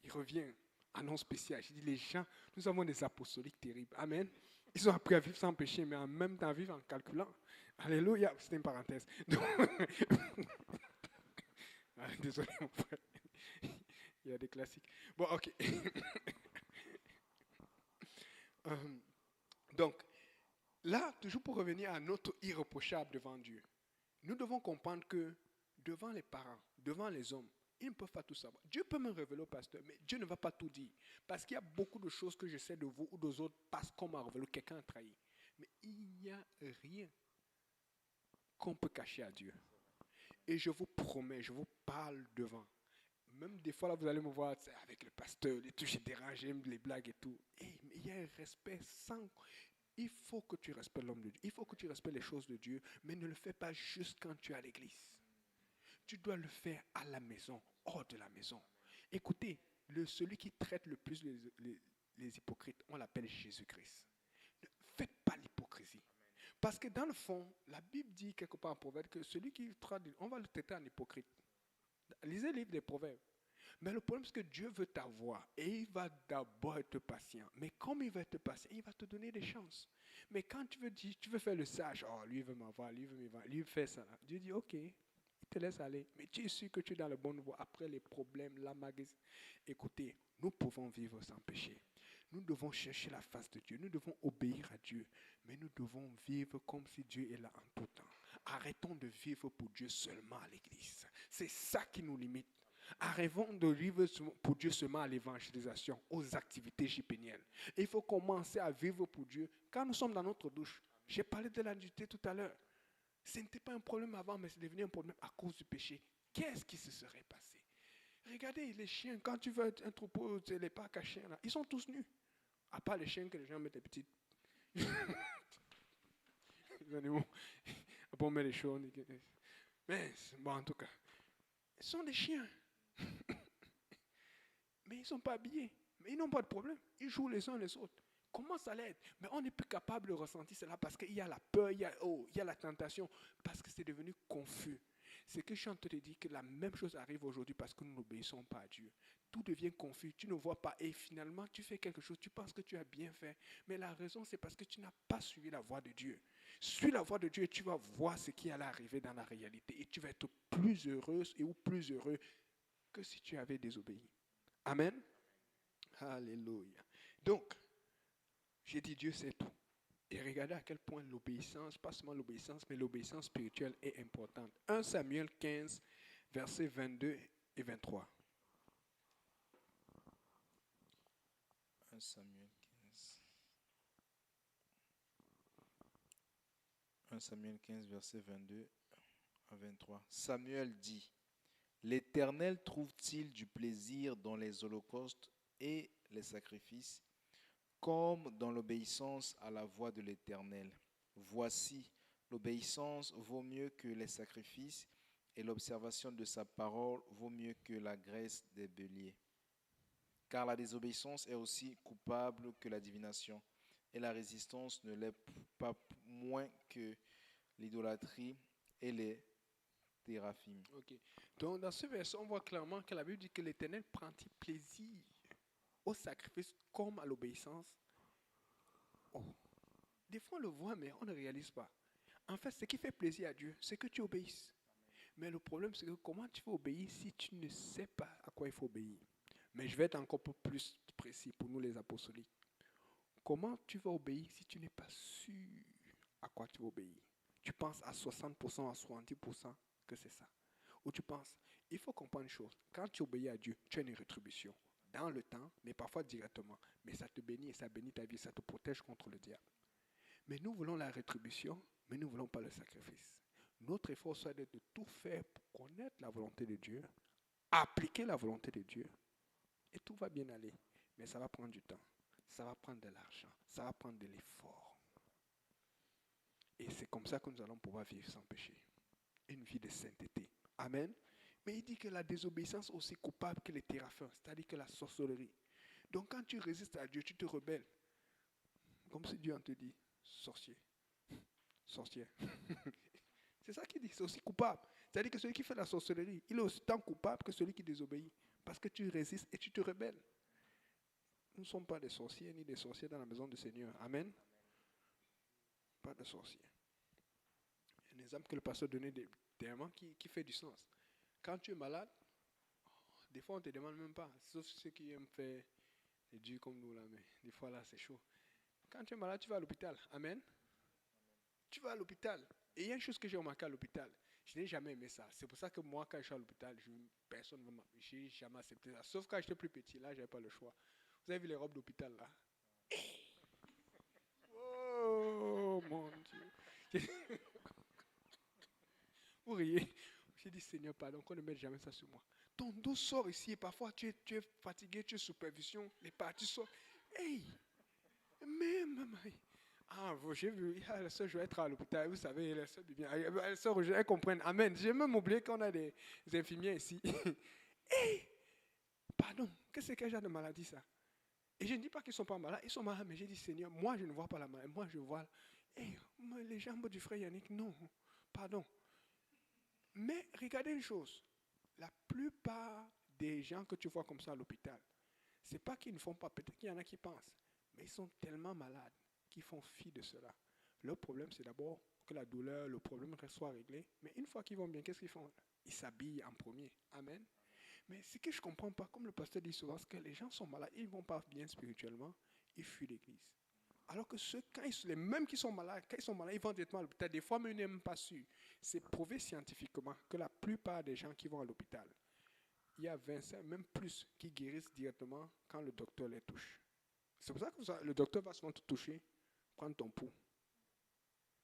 il revient. Annonce spéciale. J'ai dit, les gens, nous avons des apostoliques terribles. Amen. Ils ont appris à vivre sans péché, mais en même temps vivre en calculant. Alléluia. C'était une parenthèse. Donc, désolé, mon frère. Il y a des classiques. Bon, ok. Euh, donc, là, toujours pour revenir à notre irréprochable devant Dieu, nous devons comprendre que devant les parents, devant les hommes, ils ne peuvent pas tout savoir. Dieu peut me révéler au pasteur, mais Dieu ne va pas tout dire. Parce qu'il y a beaucoup de choses que je sais de vous ou des autres parce qu'on m'a révélé, quelqu'un a trahi. Mais il n'y a rien qu'on peut cacher à Dieu. Et je vous promets, je vous parle devant. Même des fois, là, vous allez me voir avec le pasteur, les touches dérangées, les blagues et tout. Mais il y a un respect sans... Il faut que tu respectes l'homme de Dieu. Il faut que tu respectes les choses de Dieu, mais ne le fais pas juste quand tu es à l'église. Tu dois le faire à la maison, hors de la maison. Écoutez, celui qui traite le plus les hypocrites, on l'appelle Jésus-Christ. Ne faites pas l'hypocrisie. Parce que dans le fond, la Bible dit quelque part en proverbe que celui qui traite, on va le traiter en hypocrite. Lisez le livre des proverbes. Mais le problème, c'est que Dieu veut t'avoir et il va d'abord être patient. Mais comme il va être patient, il va te donner des chances. Mais quand tu veux faire le sage, oh, lui veut m'avoir, lui fait ça. Dieu dit, ok, il te laisse aller. Mais tu es sûr que tu es dans le bon voie. Après les problèmes, la magasin. Écoutez, nous pouvons vivre sans péché. Nous devons chercher la face de Dieu. Nous devons obéir à Dieu. Mais nous devons vivre comme si Dieu est là en tout temps. Arrêtons de vivre pour Dieu seulement à l'église. C'est ça qui nous limite. Arrêtons de vivre pour Dieu seulement à l'évangélisation, aux activités jipéniennes. Il faut commencer à vivre pour Dieu quand nous sommes dans notre douche. J'ai parlé de la nudité tout à l'heure. Ce n'était pas un problème avant, mais c'est devenu un problème à cause du péché. Qu'est-ce qui se serait passé? Regardez les chiens, quand tu veux un troupeau, les parcs à chiens, là, ils sont tous nus. À part les chiens que les gens mettent des petites. Les animaux. Après, on met les choses. Mais, bon, en tout cas, ils sont des chiens. Mais ils ne sont pas habillés. Mais ils n'ont pas de problème. Ils jouent les uns les autres. Comment ça l'aide? Mais on n'est plus capable de ressentir cela parce qu'il y a la peur, il y a la tentation, parce que c'est devenu confus. C'est que je suis en train de te dire que la même chose arrive aujourd'hui parce que nous n'obéissons pas à Dieu. Tout devient confus, tu ne vois pas et finalement tu fais quelque chose, tu penses que tu as bien fait. Mais la raison c'est parce que tu n'as pas suivi la voie de Dieu. Suis la voie de Dieu et tu vas voir ce qui allait arriver dans la réalité et tu vas être plus heureuse ou plus heureux que si tu avais désobéi. Amen. Alléluia. Donc, j'ai dit Dieu c'est tout. Et regardez à quel point l'obéissance, pas seulement l'obéissance, mais l'obéissance spirituelle est importante. 1 Samuel 15, versets 22 et 23. 1 Samuel 15. 1 Samuel 15, versets 22 à 23. Samuel dit, l'Éternel trouve-t-il du plaisir dans les holocaustes et les sacrifices, comme dans l'obéissance à la voix de l'Éternel? Voici, l'obéissance vaut mieux que les sacrifices, et l'observation de sa parole vaut mieux que la graisse des béliers. Car la désobéissance est aussi coupable que la divination, et la résistance ne l'est pas moins que l'idolâtrie et les théraphim. Ok. Donc, dans ce verset, on voit clairement que la Bible dit que l'Éternel prend plaisir au sacrifice comme à l'obéissance. Oh. Des fois, on le voit, mais on ne réalise pas. En fait, ce qui fait plaisir à Dieu, c'est que tu obéisses. Mais le problème, c'est que comment tu vas obéir si tu ne sais pas à quoi il faut obéir? Mais je vais être encore plus précis pour nous les apostoliques. Comment tu vas obéir si tu n'es pas sûr à quoi tu vas obéir? Tu penses à 60%, à 70% que c'est ça. Ou tu penses, il faut comprendre une chose. Quand tu obéis à Dieu, tu as une rétribution. Dans le temps, mais parfois directement. Mais ça te bénit et ça bénit ta vie, ça te protège contre le diable. Mais nous voulons la rétribution, mais nous ne voulons pas le sacrifice. Notre effort soit de tout faire pour connaître la volonté de Dieu, appliquer la volonté de Dieu, et tout va bien aller. Mais ça va prendre du temps, ça va prendre de l'argent, ça va prendre de l'effort. Et c'est comme ça que nous allons pouvoir vivre sans péché. Une vie de sainteté. Amen. Mais il dit que la désobéissance est aussi coupable que les téraphins, c'est-à-dire que la sorcellerie. Donc quand tu résistes à Dieu, tu te rebelles. Comme si Dieu en te dit, sorcier, sorcière. C'est ça qu'il dit, c'est aussi coupable. C'est-à-dire que celui qui fait la sorcellerie, il est aussi tant coupable que celui qui désobéit. Parce que tu résistes et tu te rebelles. Nous ne sommes pas des sorciers ni des sorciers dans la maison du Seigneur. Amen. Pas de sorciers. Un exemple que le pasteur donnait dernièrement qui fait du sens. Quand tu es malade, des fois on ne te demande même pas. Sauf ceux qui aiment faire des dieux comme nous là, mais des fois là c'est chaud. Quand tu es malade, tu vas à l'hôpital. Amen. Tu vas à l'hôpital. Et il y a une chose que j'ai remarqué à l'hôpital. Je n'ai jamais aimé ça. C'est pour ça que moi, quand je suis à l'hôpital, personne ne va m'appeler. Je n'ai jamais accepté ça. Sauf quand j'étais plus petit, là, je n'avais pas le choix. Vous avez vu les robes d'hôpital là? Oh mon Dieu. Vous riez. J'ai dit, Seigneur, pardon, qu'on ne mette jamais ça sur moi. Ton dos sort ici et parfois tu es fatigué, tu es sous supervision, les parties sortent. Hey! Même. Ah, j'ai vu, la soeur, je vais être à l'hôpital, vous savez, la soeur du bien. La soeur, elles comprennent. Amen. J'ai même oublié qu'on a des infirmiers ici. Hey! Pardon, qu'est-ce que j'ai de maladie ça? Et je ne dis pas qu'ils ne sont pas malades, ils sont malades, mais j'ai dit, Seigneur, moi je ne vois pas la maladie, moi je vois. Hey, les jambes du frère Yannick, non, pardon. Mais regardez une chose, la plupart des gens que tu vois comme ça à l'hôpital, ce n'est pas qu'ils ne font pas, peut-être qu'il y en a qui pensent, mais ils sont tellement malades qu'ils font fi de cela. Le problème, c'est d'abord que la douleur, le problème soit réglé, mais une fois qu'ils vont bien, qu'est-ce qu'ils font? Ils s'habillent en premier. Amen. Mais ce que je ne comprends pas, comme le pasteur dit souvent, c'est que les gens sont malades, ils ne vont pas bien spirituellement, ils fuient l'église. Alors que les mêmes qui sont malades, quand ils sont malades, ils vont directement à l'hôpital. Des fois, mais ils n'est même pas sûr. C'est prouvé scientifiquement que la plupart des gens qui vont à l'hôpital, il y a 25, même plus, qui guérissent directement quand le docteur les touche. C'est pour ça que le docteur va souvent te toucher, prendre ton pouls.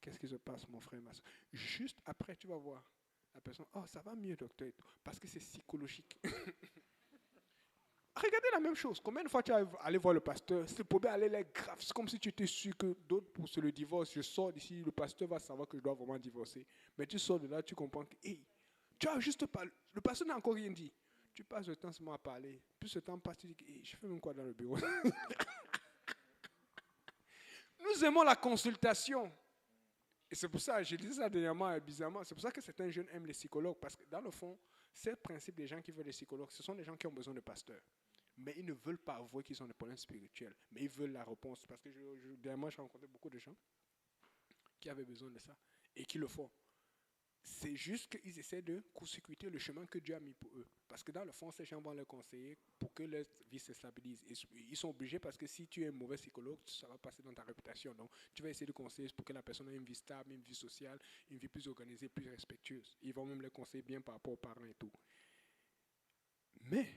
Qu'est-ce qui se passe, mon frère, ma soeur? Juste après, tu vas voir la personne, oh, ça va mieux, docteur, parce que c'est psychologique. Regardez la même chose. Combien de fois tu vas aller voir le pasteur? C'est le problème, aller est grave. C'est comme si tu étais sûr que d'autres pour le divorce, je sors d'ici, le pasteur va savoir que je dois vraiment divorcer. Mais tu sors de là, tu comprends que, hey, tu as juste parlé. Le pasteur n'a encore rien dit. Tu passes le temps seulement à parler. Plus ce temps passe, tu dis, hey, je fais même quoi dans le bureau? Nous aimons la consultation. Et c'est pour ça, je disais ça dernièrement, bizarrement, c'est pour ça que certains jeunes aiment les psychologues. Parce que dans le fond, c'est le principe des gens qui veulent des psychologues. Ce sont des gens qui ont besoin de pasteurs. Mais ils ne veulent pas avouer qu'ils ont des problèmes spirituels. Mais ils veulent la réponse. Parce que dernièrement, j'ai rencontré beaucoup de gens qui avaient besoin de ça et qui le font. C'est juste qu'ils essaient de court-circuiter le chemin que Dieu a mis pour eux. Parce que dans le fond, ces gens vont leur conseiller pour que leur vie se stabilise. Et ils sont obligés parce que si tu es un mauvais psychologue, ça va passer dans ta réputation. Donc, tu vas essayer de conseiller pour que la personne ait une vie stable, une vie sociale, une vie plus organisée, plus respectueuse. Ils vont même les conseiller bien par rapport aux parents et tout. Mais,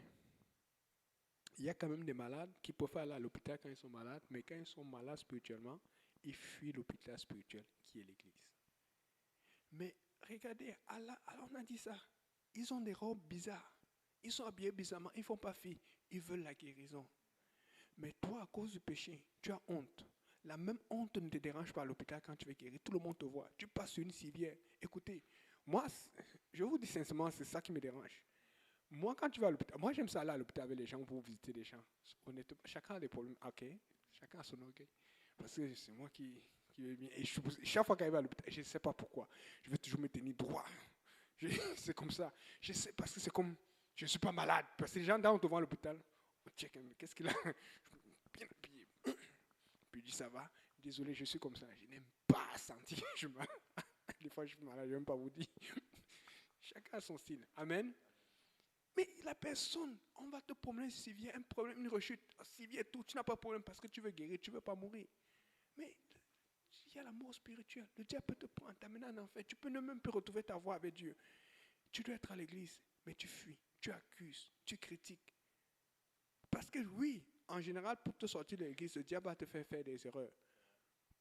il y a quand même des malades qui peuvent aller à l'hôpital quand ils sont malades, mais quand ils sont malades spirituellement, ils fuient l'hôpital spirituel qui est l'église. Mais regardez, alors on a dit ça. Ils ont des robes bizarres. Ils sont habillés bizarrement. Ils ne font pas fi. Ils veulent la guérison. Mais toi, à cause du péché, tu as honte. La même honte ne te dérange pas à l'hôpital quand tu veux guérir. Tout le monde te voit. Tu passes sur une civière. Écoutez, moi, je vous dis sincèrement, c'est ça qui me dérange. Moi, quand tu vas à l'hôpital, moi j'aime ça aller à l'hôpital avec les gens pour visiter les gens. Chacun a des problèmes. Ok, chacun a son orgueil. Parce que c'est moi qui vais bien. Et chaque fois qu'arrive à l'hôpital, je ne sais pas pourquoi. Je veux toujours me tenir droit. C'est comme ça. Je sais parce que c'est comme, je ne suis pas malade. Parce que les gens devant à l'hôpital, on check, qu'est-ce qu'il a? Bien habillé. Puis il dit, ça va? Désolé, je suis comme ça. Je n'aime pas sentir que je suis malade. Des fois, je suis malade, je n'aime pas vous dire. Chacun a son style. Amen. Mais la personne, on va te promener s'il vient un problème, une rechute, s'il vient tout, tu n'as pas de problème parce que tu veux guérir, tu ne veux pas mourir. Mais il y a la mort spirituelle. Le diable peut te prendre, t'amener en enfer. Tu peux ne même plus retrouver ta voie avec Dieu. Tu dois être à l'église, mais tu fuis, tu accuses, tu critiques. Parce que oui, en général, pour te sortir de l'église, le diable va te faire des erreurs.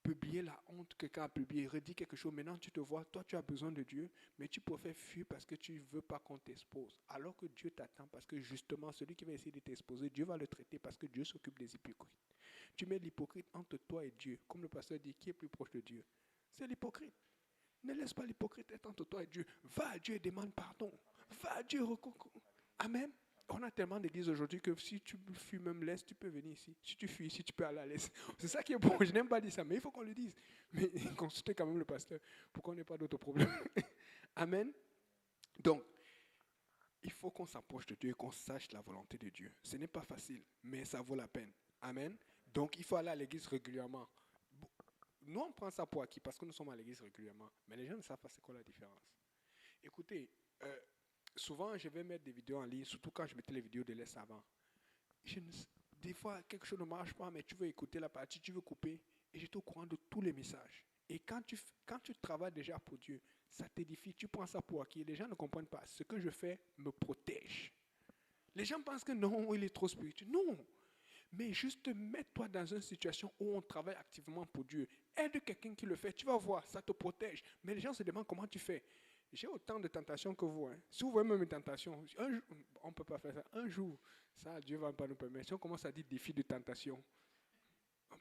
Publier la honte que quelqu'un a publié, redire quelque chose. Maintenant, tu te vois, toi, tu as besoin de Dieu, mais tu préfères fuir parce que tu ne veux pas qu'on t'expose. Alors que Dieu t'attend parce que justement, celui qui va essayer de t'exposer, Dieu va le traiter parce que Dieu s'occupe des hypocrites. Tu mets l'hypocrite entre toi et Dieu. Comme le pasteur dit, qui est plus proche de Dieu? C'est l'hypocrite. Ne laisse pas l'hypocrite être entre toi et Dieu. Va à Dieu et demande pardon. Va à Dieu. Amen. On a tellement d'églises aujourd'hui que si tu fuis même l'Est, tu peux venir ici. Si tu fuis ici, tu peux aller à l'Est. C'est ça qui est bon. Je n'aime pas dire ça, mais il faut qu'on le dise. Mais consultez quand même le pasteur pour qu'on n'ait pas d'autres problèmes. Amen. Donc, il faut qu'on s'approche de Dieu et qu'on sache la volonté de Dieu. Ce n'est pas facile, mais ça vaut la peine. Amen. Donc, il faut aller à l'église régulièrement. Nous, on prend ça pour acquis parce que nous sommes à l'église régulièrement. Mais les gens ne savent pas c'est quoi la différence. Écoutez, souvent, je vais mettre des vidéos en ligne, surtout quand je mettais les vidéos de l'Est avant. Des fois, quelque chose ne marche pas, mais tu veux écouter la partie, tu veux couper, et j'étais au courant de tous les messages. Et quand tu travailles déjà pour Dieu, ça t'édifie, tu prends ça pour acquis. Les gens ne comprennent pas. Ce que je fais me protège. Les gens pensent que non, il est trop spirituel. Non. Mais juste mets-toi dans une situation où on travaille activement pour Dieu. Aide quelqu'un qui le fait, tu vas voir, ça te protège. Mais les gens se demandent comment tu fais. J'ai autant de tentations que vous. Hein. Si vous voyez même mes tentations, on ne peut pas faire ça. Un jour, ça, Dieu ne va pas nous permettre. Si on commence à dire défi de tentation,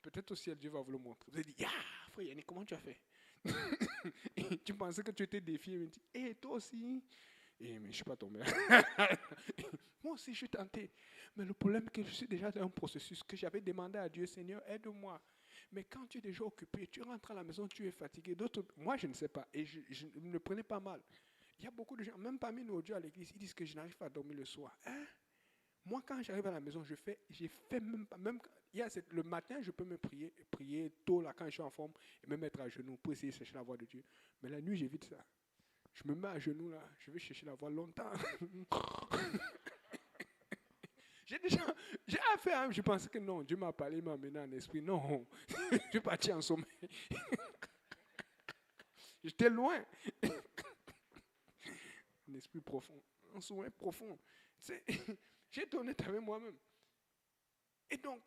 peut-être aussi Dieu va vous le montrer. Vous allez dire, frère Yannick, comment tu as fait? Et tu pensais que tu étais défié. Il me dit, et toi aussi? Mais je ne suis pas tombé. Moi aussi, je suis tenté. Mais le problème est que je suis déjà dans un processus que j'avais demandé à Dieu, Seigneur, aide-moi. Mais quand tu es déjà occupé, tu rentres à la maison, tu es fatigué. Moi, je ne sais pas. Et je ne le prenais pas mal. Il y a beaucoup de gens, même parmi nous aujourd'hui à l'église, ils disent que je n'arrive pas à dormir le soir. Hein? Moi, quand j'arrive à la maison, j'ai fait même pas. Le matin, je peux me prier tôt là, quand je suis en forme, et me mettre à genoux pour essayer de chercher la voix de Dieu. Mais la nuit, j'évite ça. Je me mets à genoux là, je vais chercher la voix longtemps. J'ai fait, hein, je pensais que non, Dieu m'a parlé, il m'a amené en esprit. Non, je suis parti en sommeil. J'étais loin. Un esprit profond, un sommeil profond. J'ai été honnête avec moi-même. Et donc,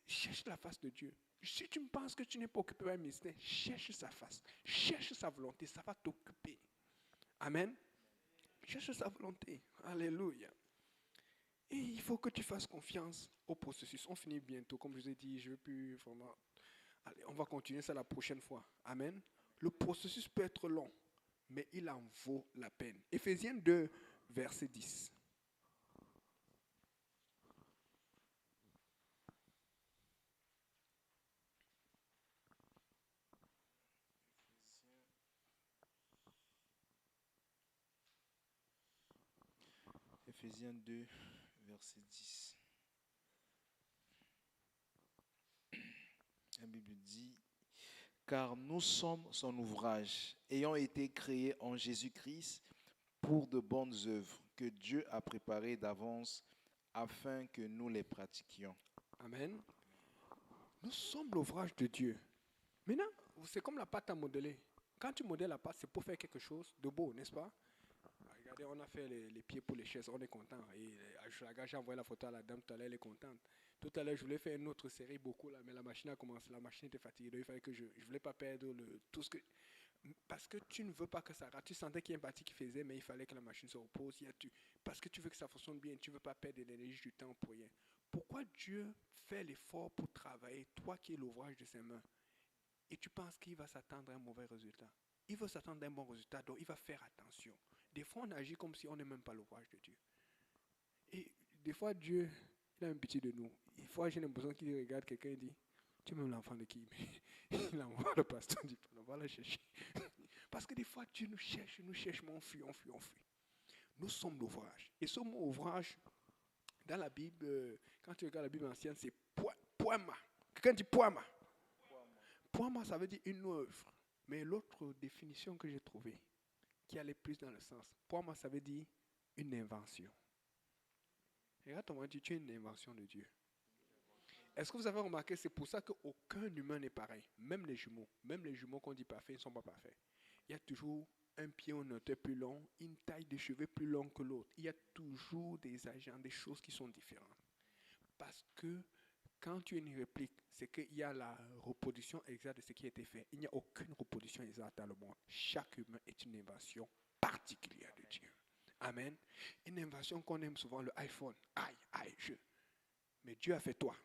cherche la face de Dieu. Si tu me penses que tu n'es pas occupé par un mystère, cherche sa face. Cherche sa volonté, ça va t'occuper. Amen. Cherche sa volonté. Alléluia. Et il faut que tu fasses confiance au processus. On finit bientôt. Comme je vous ai dit, je ne veux plus vraiment... Allez, on va continuer ça la prochaine fois. Amen. Le processus peut être long, mais il en vaut la peine. Éphésiens 2, verset 10. Éphésiens 2, verset 10. La Bible dit, car nous sommes son ouvrage, ayant été créés en Jésus-Christ pour de bonnes œuvres que Dieu a préparées d'avance afin que nous les pratiquions. Amen. Nous sommes l'ouvrage de Dieu. Maintenant, c'est comme la pâte à modeler. Quand tu modèles la pâte, c'est pour faire quelque chose de beau, n'est-ce pas? Regardez, on a fait les pieds pour les chaises, on est content. Et j'ai envoyé la photo à la dame tout à l'heure, elle est contente. Tout à l'heure, je voulais faire une autre série beaucoup là, mais la machine a commencé, la machine était fatiguée, donc il fallait que je ne voulais pas perdre tout ce que... Parce que tu ne veux pas que ça rate. Tu sentais qu'il y a une partie qui faisait, mais il fallait que la machine se repose. Parce que tu veux que ça fonctionne bien, tu ne veux pas perdre de l'énergie du temps pour rien. Pourquoi Dieu fait l'effort pour travailler, toi qui es l'ouvrage de ses mains, et tu penses qu'il va s'attendre à un mauvais résultat? Il veut s'attendre à un bon résultat, donc il va faire attention. Des fois, on agit comme si on n'est même pas l'ouvrage de Dieu. Et des fois, Dieu, il a un pitié de nous. Des fois, j'ai l'impression qu'il regarde quelqu'un et dit, tu es même l'enfant de qui? Il envoie le pasteur, il dit, on va la chercher. Parce que des fois, Dieu nous cherche, mais on fuit. Nous sommes l'ouvrage. Et ce mot ouvrage, dans la Bible, quand tu regardes la Bible ancienne, c'est poema. Quelqu'un dit poema. Poema, ça veut dire une œuvre. Mais l'autre définition que j'ai trouvée, qui allait plus dans le sens, poema, ça veut dire une invention. Regarde, on va dire, tu es une invention de Dieu. Est-ce que vous avez remarqué, c'est pour ça qu'aucun humain n'est pareil. Même les jumeaux qu'on dit parfaits, ils ne sont pas parfaits. Il y a toujours un pied en hauteur plus long, une taille de cheveux plus longue que l'autre. Il y a toujours des agents, des choses qui sont différentes. Parce que quand tu as une réplique, c'est qu'il y a la reproduction exacte de ce qui a été fait. Il n'y a aucune reproduction exacte dans le monde. Chaque humain est une invention particulière de Dieu. Amen. Une invention qu'on aime souvent, le iPhone. Mais Dieu a fait toi.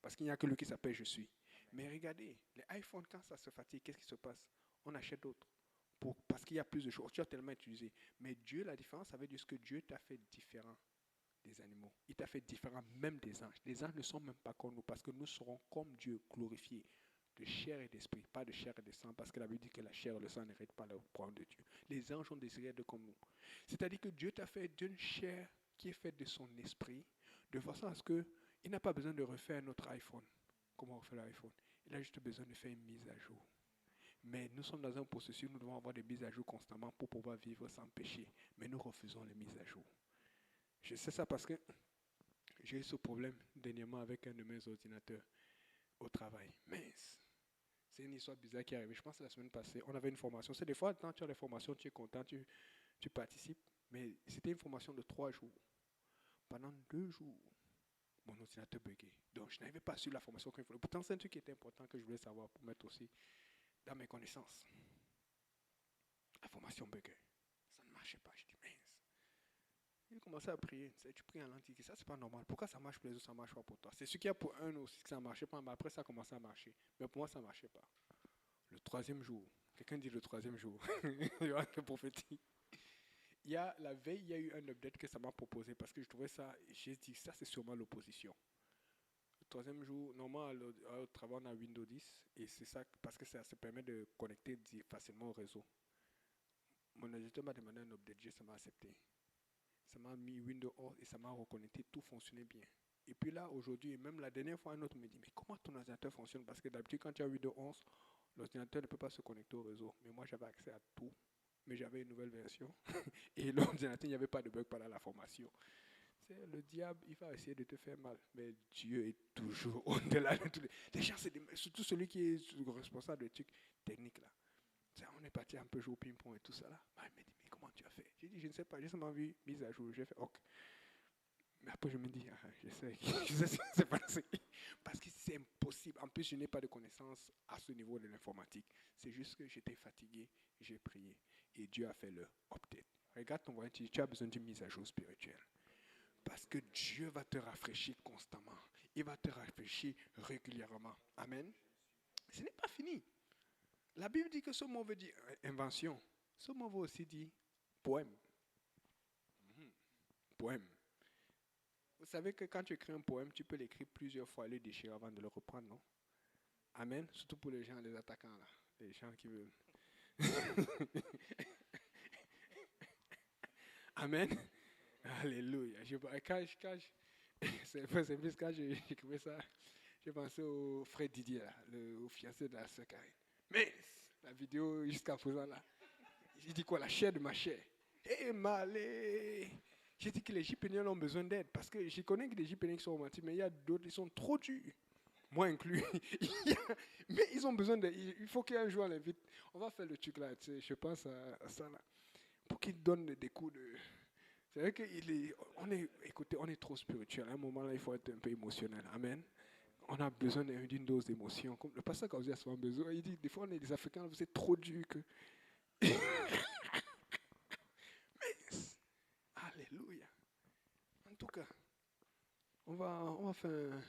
Parce qu'il n'y a que lui qui s'appelle Je suis. Mais regardez, les iPhones, quand ça se fatigue, qu'est-ce qui se passe? On achète d'autres. Parce qu'il y a plus de choses. Tu as tellement utilisé. Mais Dieu, la différence, ça veut dire que Dieu t'a fait différent des animaux. Il t'a fait différent même des anges. Les anges ne sont même pas comme nous parce que nous serons comme Dieu glorifiés. de chair et d'esprit, pas de chair et de sang, parce que la Bible dit que la chair et le sang n'héritent pas le royaume de Dieu. Les anges ont désiré être comme nous. C'est-à-dire que Dieu t'a fait d'une chair qui est faite de son esprit, de façon à ce qu'il n'a pas besoin de refaire notre iPhone. Comment on refait l'iPhone? Il a juste besoin de faire une mise à jour. Mais nous sommes dans un processus, nous devons avoir des mises à jour constamment pour pouvoir vivre sans péché. Mais nous refusons les mises à jour. Je sais ça parce que j'ai eu ce problème dernièrement avec un de mes ordinateurs au travail. Mince! C'est une histoire bizarre qui est arrivée. Je pense que la semaine passée, on avait une formation. C'est des fois, quand tu as les formations, tu es content, tu participes. Mais c'était une formation de 3 jours. Pendant 2 jours, mon ordinateur buguait. Donc, je n'avais pas su la formation qu'il fallait. Pourtant, c'est un truc qui était important que je voulais savoir pour mettre aussi dans mes connaissances. La formation buguait. Ça ne marchait pas. Je dis, mince. Il commençait à prier. Tu pries en langue. Ça, c'est pas normal. Pourquoi ça marche pour les autres, ça marche pas pour toi? C'est ce qu'il y a pour un aussi que ça ne marchait pas. Mais après, ça a commencé à marcher. Mais pour moi, ça ne marchait pas. Le 3e jour. Quelqu'un dit le 3e jour. Il y a un prophétique. La veille, il y a eu un update que ça m'a proposé parce que je trouvais ça, j'ai dit, ça c'est sûrement l'opposition. Le 3e jour, normalement, au travail, on a Windows 10 et c'est ça parce que ça se permet de connecter facilement au réseau. Mon éditeur m'a demandé un update, ça m'a accepté. Ça m'a mis Windows 11 et ça m'a reconnecté, tout fonctionnait bien. Et puis là, aujourd'hui, même la dernière fois, un autre me dit, mais comment ton ordinateur fonctionne? Parce que d'habitude, quand tu as Windows 11, l'ordinateur ne peut pas se connecter au réseau. Mais moi, j'avais accès à tout. Mais j'avais une nouvelle version. Et l'ordinateur, il n'y avait pas de bug pendant la formation. C'est le diable, il va essayer de te faire mal. Mais Dieu est toujours au-delà de tous les gens, surtout celui qui est responsable des trucs techniques là. On est parti un peu jouer au ping-pong et tout ça là. Il m'a dit, mais comment tu as fait? J'ai dit, je ne sais pas, j'ai seulement vu mise à jour. J'ai fait OK. Mais après, je me dis, je sais ce qui s'est passé. Parce que c'est impossible. En plus, je n'ai pas de connaissances à ce niveau de l'informatique. C'est juste que j'étais fatigué, j'ai prié. Et Dieu a fait le update. Regarde ton voisin, tu as besoin d'une mise à jour spirituelle. Parce que Dieu va te rafraîchir constamment. Il va te rafraîchir régulièrement. Amen. Ce n'est pas fini. La Bible dit que ce mot veut dire invention. Ce mot veut aussi dire poème. Poème. Vous savez que quand tu écris un poème, tu peux l'écrire plusieurs fois et le déchirer avant de le reprendre, non? Amen. Surtout pour les gens, les attaquants, là. Les gens qui veulent. Amen. Alléluia. C'est plus quand j'écrivais ça, j'ai pensé au frère Didier, là, au fiancé de la sœur Karine. Mais la vidéo jusqu'à présent, là, j'ai dit quoi? La chair de ma chair. Malé. J'ai dit que les Jipéniens ont besoin d'aide parce que je connais que les Jipéniens sont romantiques, mais il y a d'autres qui sont trop durs. Moi inclus. Mais ils ont besoin d'aide. Il faut qu'un jour on l'invite. On va faire le truc là, tu sais, je pense à ça là. Pour qu'il donne des coups de. C'est vrai écoutez, on est trop spirituel. À un moment là, il faut être un peu émotionnel. Amen. On a besoin d'une dose d'émotion. Comme le pasteur Kauzi a souvent besoin. Il dit, des fois, on est des Africains, vous êtes trop durs que. Alléluia. En tout cas, on va faire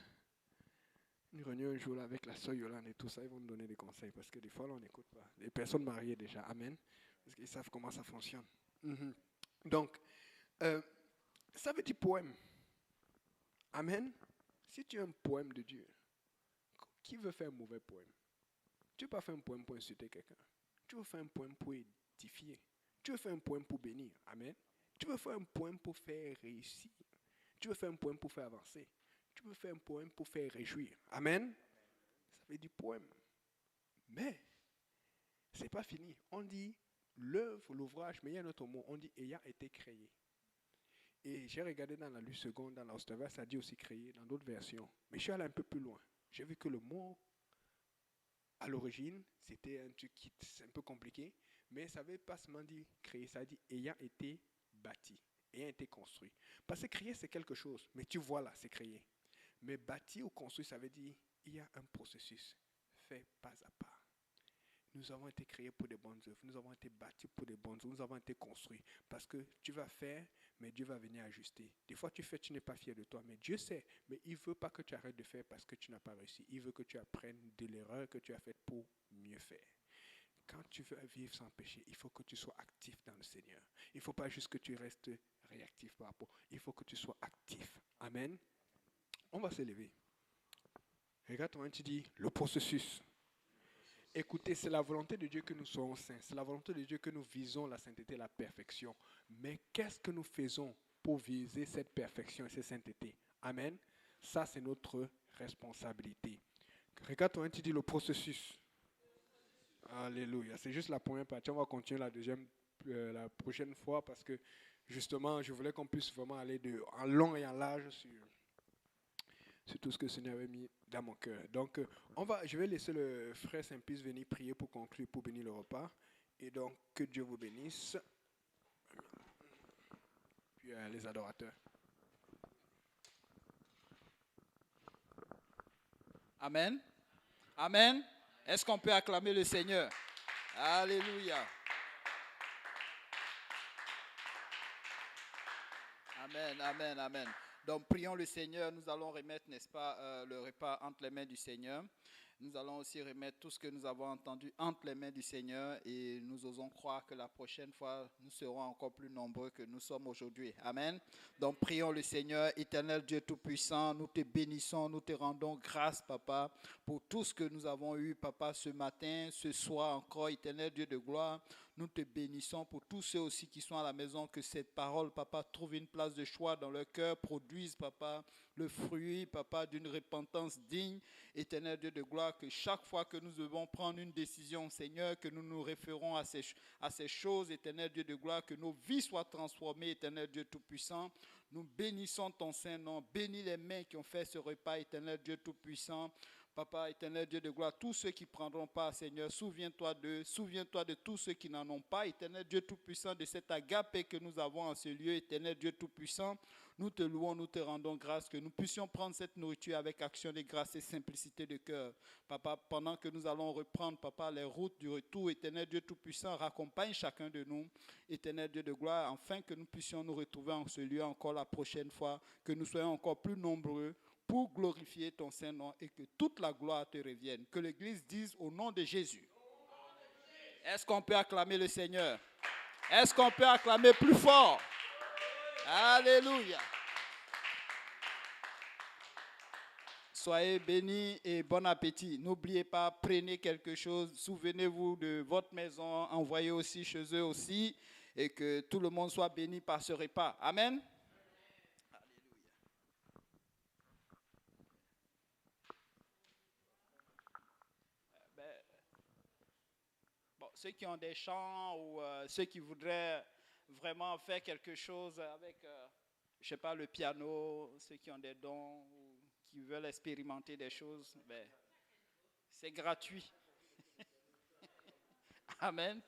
une réunion un jour là avec la soeur Yolande et tout ça. Ils vont nous donner des conseils parce que des fois, là, on n'écoute pas. Les personnes mariées déjà. Amen. Parce qu'ils savent comment ça fonctionne. Donc, ça veut dire poème. Amen. Si tu as un poème de Dieu, qui veut faire un mauvais poème? Tu ne veux pas faire un poème pour insulter quelqu'un. Tu veux faire un poème pour édifier. Tu veux faire un poème pour bénir. Amen. Tu veux faire un poème pour faire réussir. Tu veux faire un poème pour faire avancer. Tu veux faire un poème pour faire réjouir. Amen. Ça veut dire poème. Mais, ce n'est pas fini. On dit l'œuvre, l'ouvrage, mais il y a un autre mot. On dit ayant été créé. Et j'ai regardé dans la Luce seconde, dans l'Austerverse, ça dit aussi créé, dans d'autres versions. Mais je suis allé un peu plus loin. J'ai vu que le mot, à l'origine, c'était un truc qui est un peu compliqué, mais ça ne veut pas seulement dire créer, ça dit ayant été bâti, ayant été construit. Parce que créer, c'est quelque chose, mais tu vois là, c'est créer. Mais bâti ou construit, ça veut dire il y a un processus fait pas à pas. Nous avons été créés pour des bonnes œuvres. Nous avons été bâtis pour des bonnes œuvres. Nous avons été construits. Parce que tu vas faire, mais Dieu va venir ajuster. Des fois, tu fais, tu n'es pas fier de toi. Mais Dieu sait. Mais il ne veut pas que tu arrêtes de faire parce que tu n'as pas réussi. Il veut que tu apprennes de l'erreur que tu as faite pour mieux faire. Quand tu veux vivre sans péché, il faut que tu sois actif dans le Seigneur. Il ne faut pas juste que tu restes réactif par rapport. Il faut que tu sois actif. Amen. On va s'élever. Regarde-toi, tu dis le processus. Écoutez, c'est la volonté de Dieu que nous soyons saints. C'est la volonté de Dieu que nous visons la sainteté et la perfection. Mais qu'est-ce que nous faisons pour viser cette perfection et cette sainteté? Amen. Ça, c'est notre responsabilité. Regarde toi, tu dis le processus. Alléluia. C'est juste la première partie. On va continuer la prochaine fois parce que justement, je voulais qu'on puisse vraiment aller en long et en large sur tout ce que le Seigneur avait mis dans mon cœur. Donc, je vais laisser le frère Saint-Pis venir prier pour conclure, pour bénir le repas. Et donc, que Dieu vous bénisse. Puis les adorateurs. Amen. Amen. Est-ce qu'on peut acclamer le Seigneur? Alléluia. Amen, amen, amen. Donc, prions le Seigneur. Nous allons remettre, n'est-ce pas, le repas entre les mains du Seigneur. Nous allons aussi remettre tout ce que nous avons entendu entre les mains du Seigneur et nous osons croire que la prochaine fois, nous serons encore plus nombreux que nous sommes aujourd'hui. Amen. Donc, prions le Seigneur, éternel Dieu Tout-Puissant, nous te bénissons, nous te rendons grâce, Papa, pour tout ce que nous avons eu, Papa, ce matin, ce soir encore, éternel Dieu de gloire. Nous te bénissons pour tous ceux aussi qui sont à la maison, que cette parole, Papa, trouve une place de choix dans leur cœur, produise, Papa, le fruit, Papa, d'une repentance digne. Éternel Dieu de gloire, que chaque fois que nous devons prendre une décision, Seigneur, que nous nous référons à ces choses, Éternel Dieu de gloire, que nos vies soient transformées, Éternel Dieu Tout-Puissant. Nous bénissons ton Saint-Nom. Bénis les mains qui ont fait ce repas, Éternel Dieu Tout-Puissant. Papa, éternel Dieu de gloire, tous ceux qui ne prendront pas, Seigneur, souviens-toi de tous ceux qui n'en ont pas, éternel Dieu Tout-Puissant, de cet agapé que nous avons en ce lieu, éternel Dieu Tout-Puissant. Nous te louons, nous te rendons grâce, que nous puissions prendre cette nourriture avec action de grâce et simplicité de cœur. Papa, pendant que nous allons reprendre, Papa, les routes du retour, éternel Dieu Tout-Puissant, raccompagne chacun de nous, éternel Dieu de gloire, afin que nous puissions nous retrouver en ce lieu encore la prochaine fois, que nous soyons encore plus nombreux, pour glorifier ton Saint-Nom et que toute la gloire te revienne. Que l'Église dise au nom de Jésus. Est-ce qu'on peut acclamer le Seigneur? Est-ce qu'on peut acclamer plus fort? Alléluia. Soyez bénis et bon appétit. N'oubliez pas, prenez quelque chose. Souvenez-vous de votre maison. Envoyez aussi chez eux aussi. Et que tout le monde soit béni par ce repas. Amen. Ceux qui ont des chants ou ceux qui voudraient vraiment faire quelque chose avec, je sais pas, le piano, ceux qui ont des dons ou qui veulent expérimenter des choses, c'est gratuit. Amen.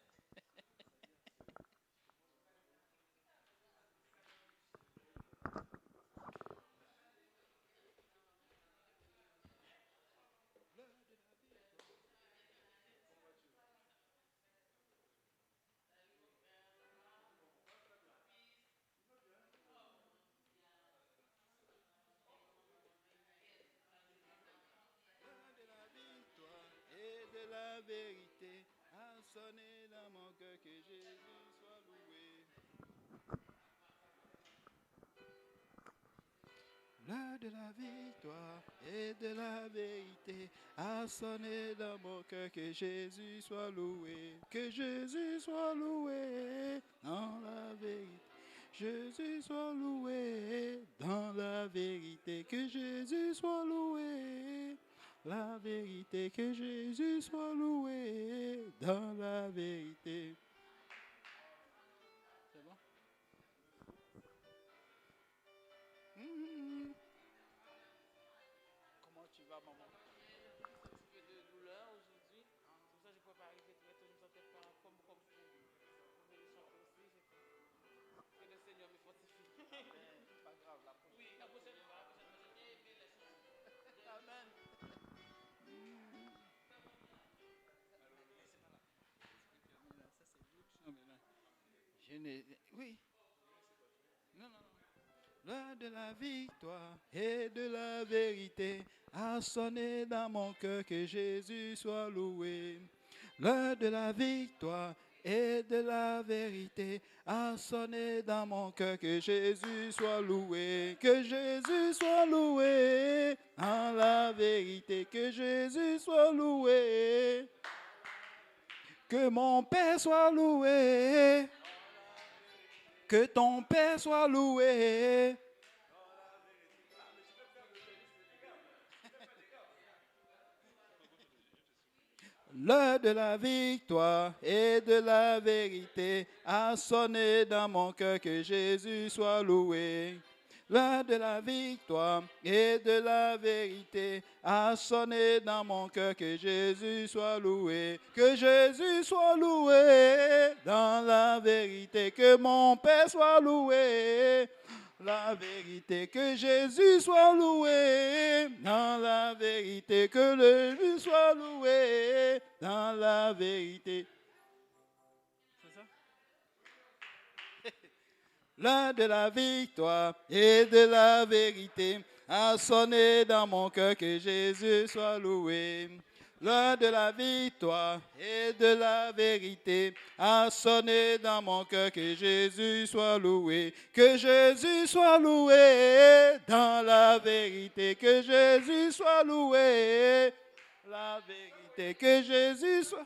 La vérité a sonné dans mon cœur, que Jésus soit loué. L'heure de la victoire et de la vérité a sonné dans mon cœur, que Jésus soit loué, que Jésus soit loué dans la vérité. Jésus soit loué dans la vérité, que Jésus soit loué. La vérité, que Jésus soit loué dans la vérité. C'est bon? Comment tu vas, maman? J'ai de douleur aujourd'hui. C'est pour ça que je ne peux pas arriver très tôt. Je ne me sentais pas comme vous. Je vais chanter aussi. Que le Seigneur me fortifie. Pas grave, la prochaine. Oui, la prochaine fois, j'ai bien aimé les chansons. Amen. Oui. Non. L'heure de la victoire et de la vérité a sonné dans mon cœur, que Jésus soit loué. L'heure de la victoire et de la vérité a sonné dans mon cœur, que Jésus soit loué, que Jésus soit loué, en la vérité, que Jésus soit loué. Que mon Père soit loué. Que ton Père soit loué. L'heure de la victoire et de la vérité a sonné dans mon cœur, que Jésus soit loué. L'heure de la victoire et de la vérité a sonné dans mon cœur, que Jésus soit loué. Que Jésus soit loué dans la vérité, que mon Père soit loué. La vérité, que Jésus soit loué dans la vérité, que le lui soit loué dans la vérité. C'est ça? L'heure de la victoire et de la vérité a sonné dans mon cœur, que Jésus soit loué. L'heure de la victoire et de la vérité a sonné dans mon cœur, que Jésus soit loué. Que Jésus soit loué dans la vérité, que Jésus soit loué. La vérité, que Jésus soit...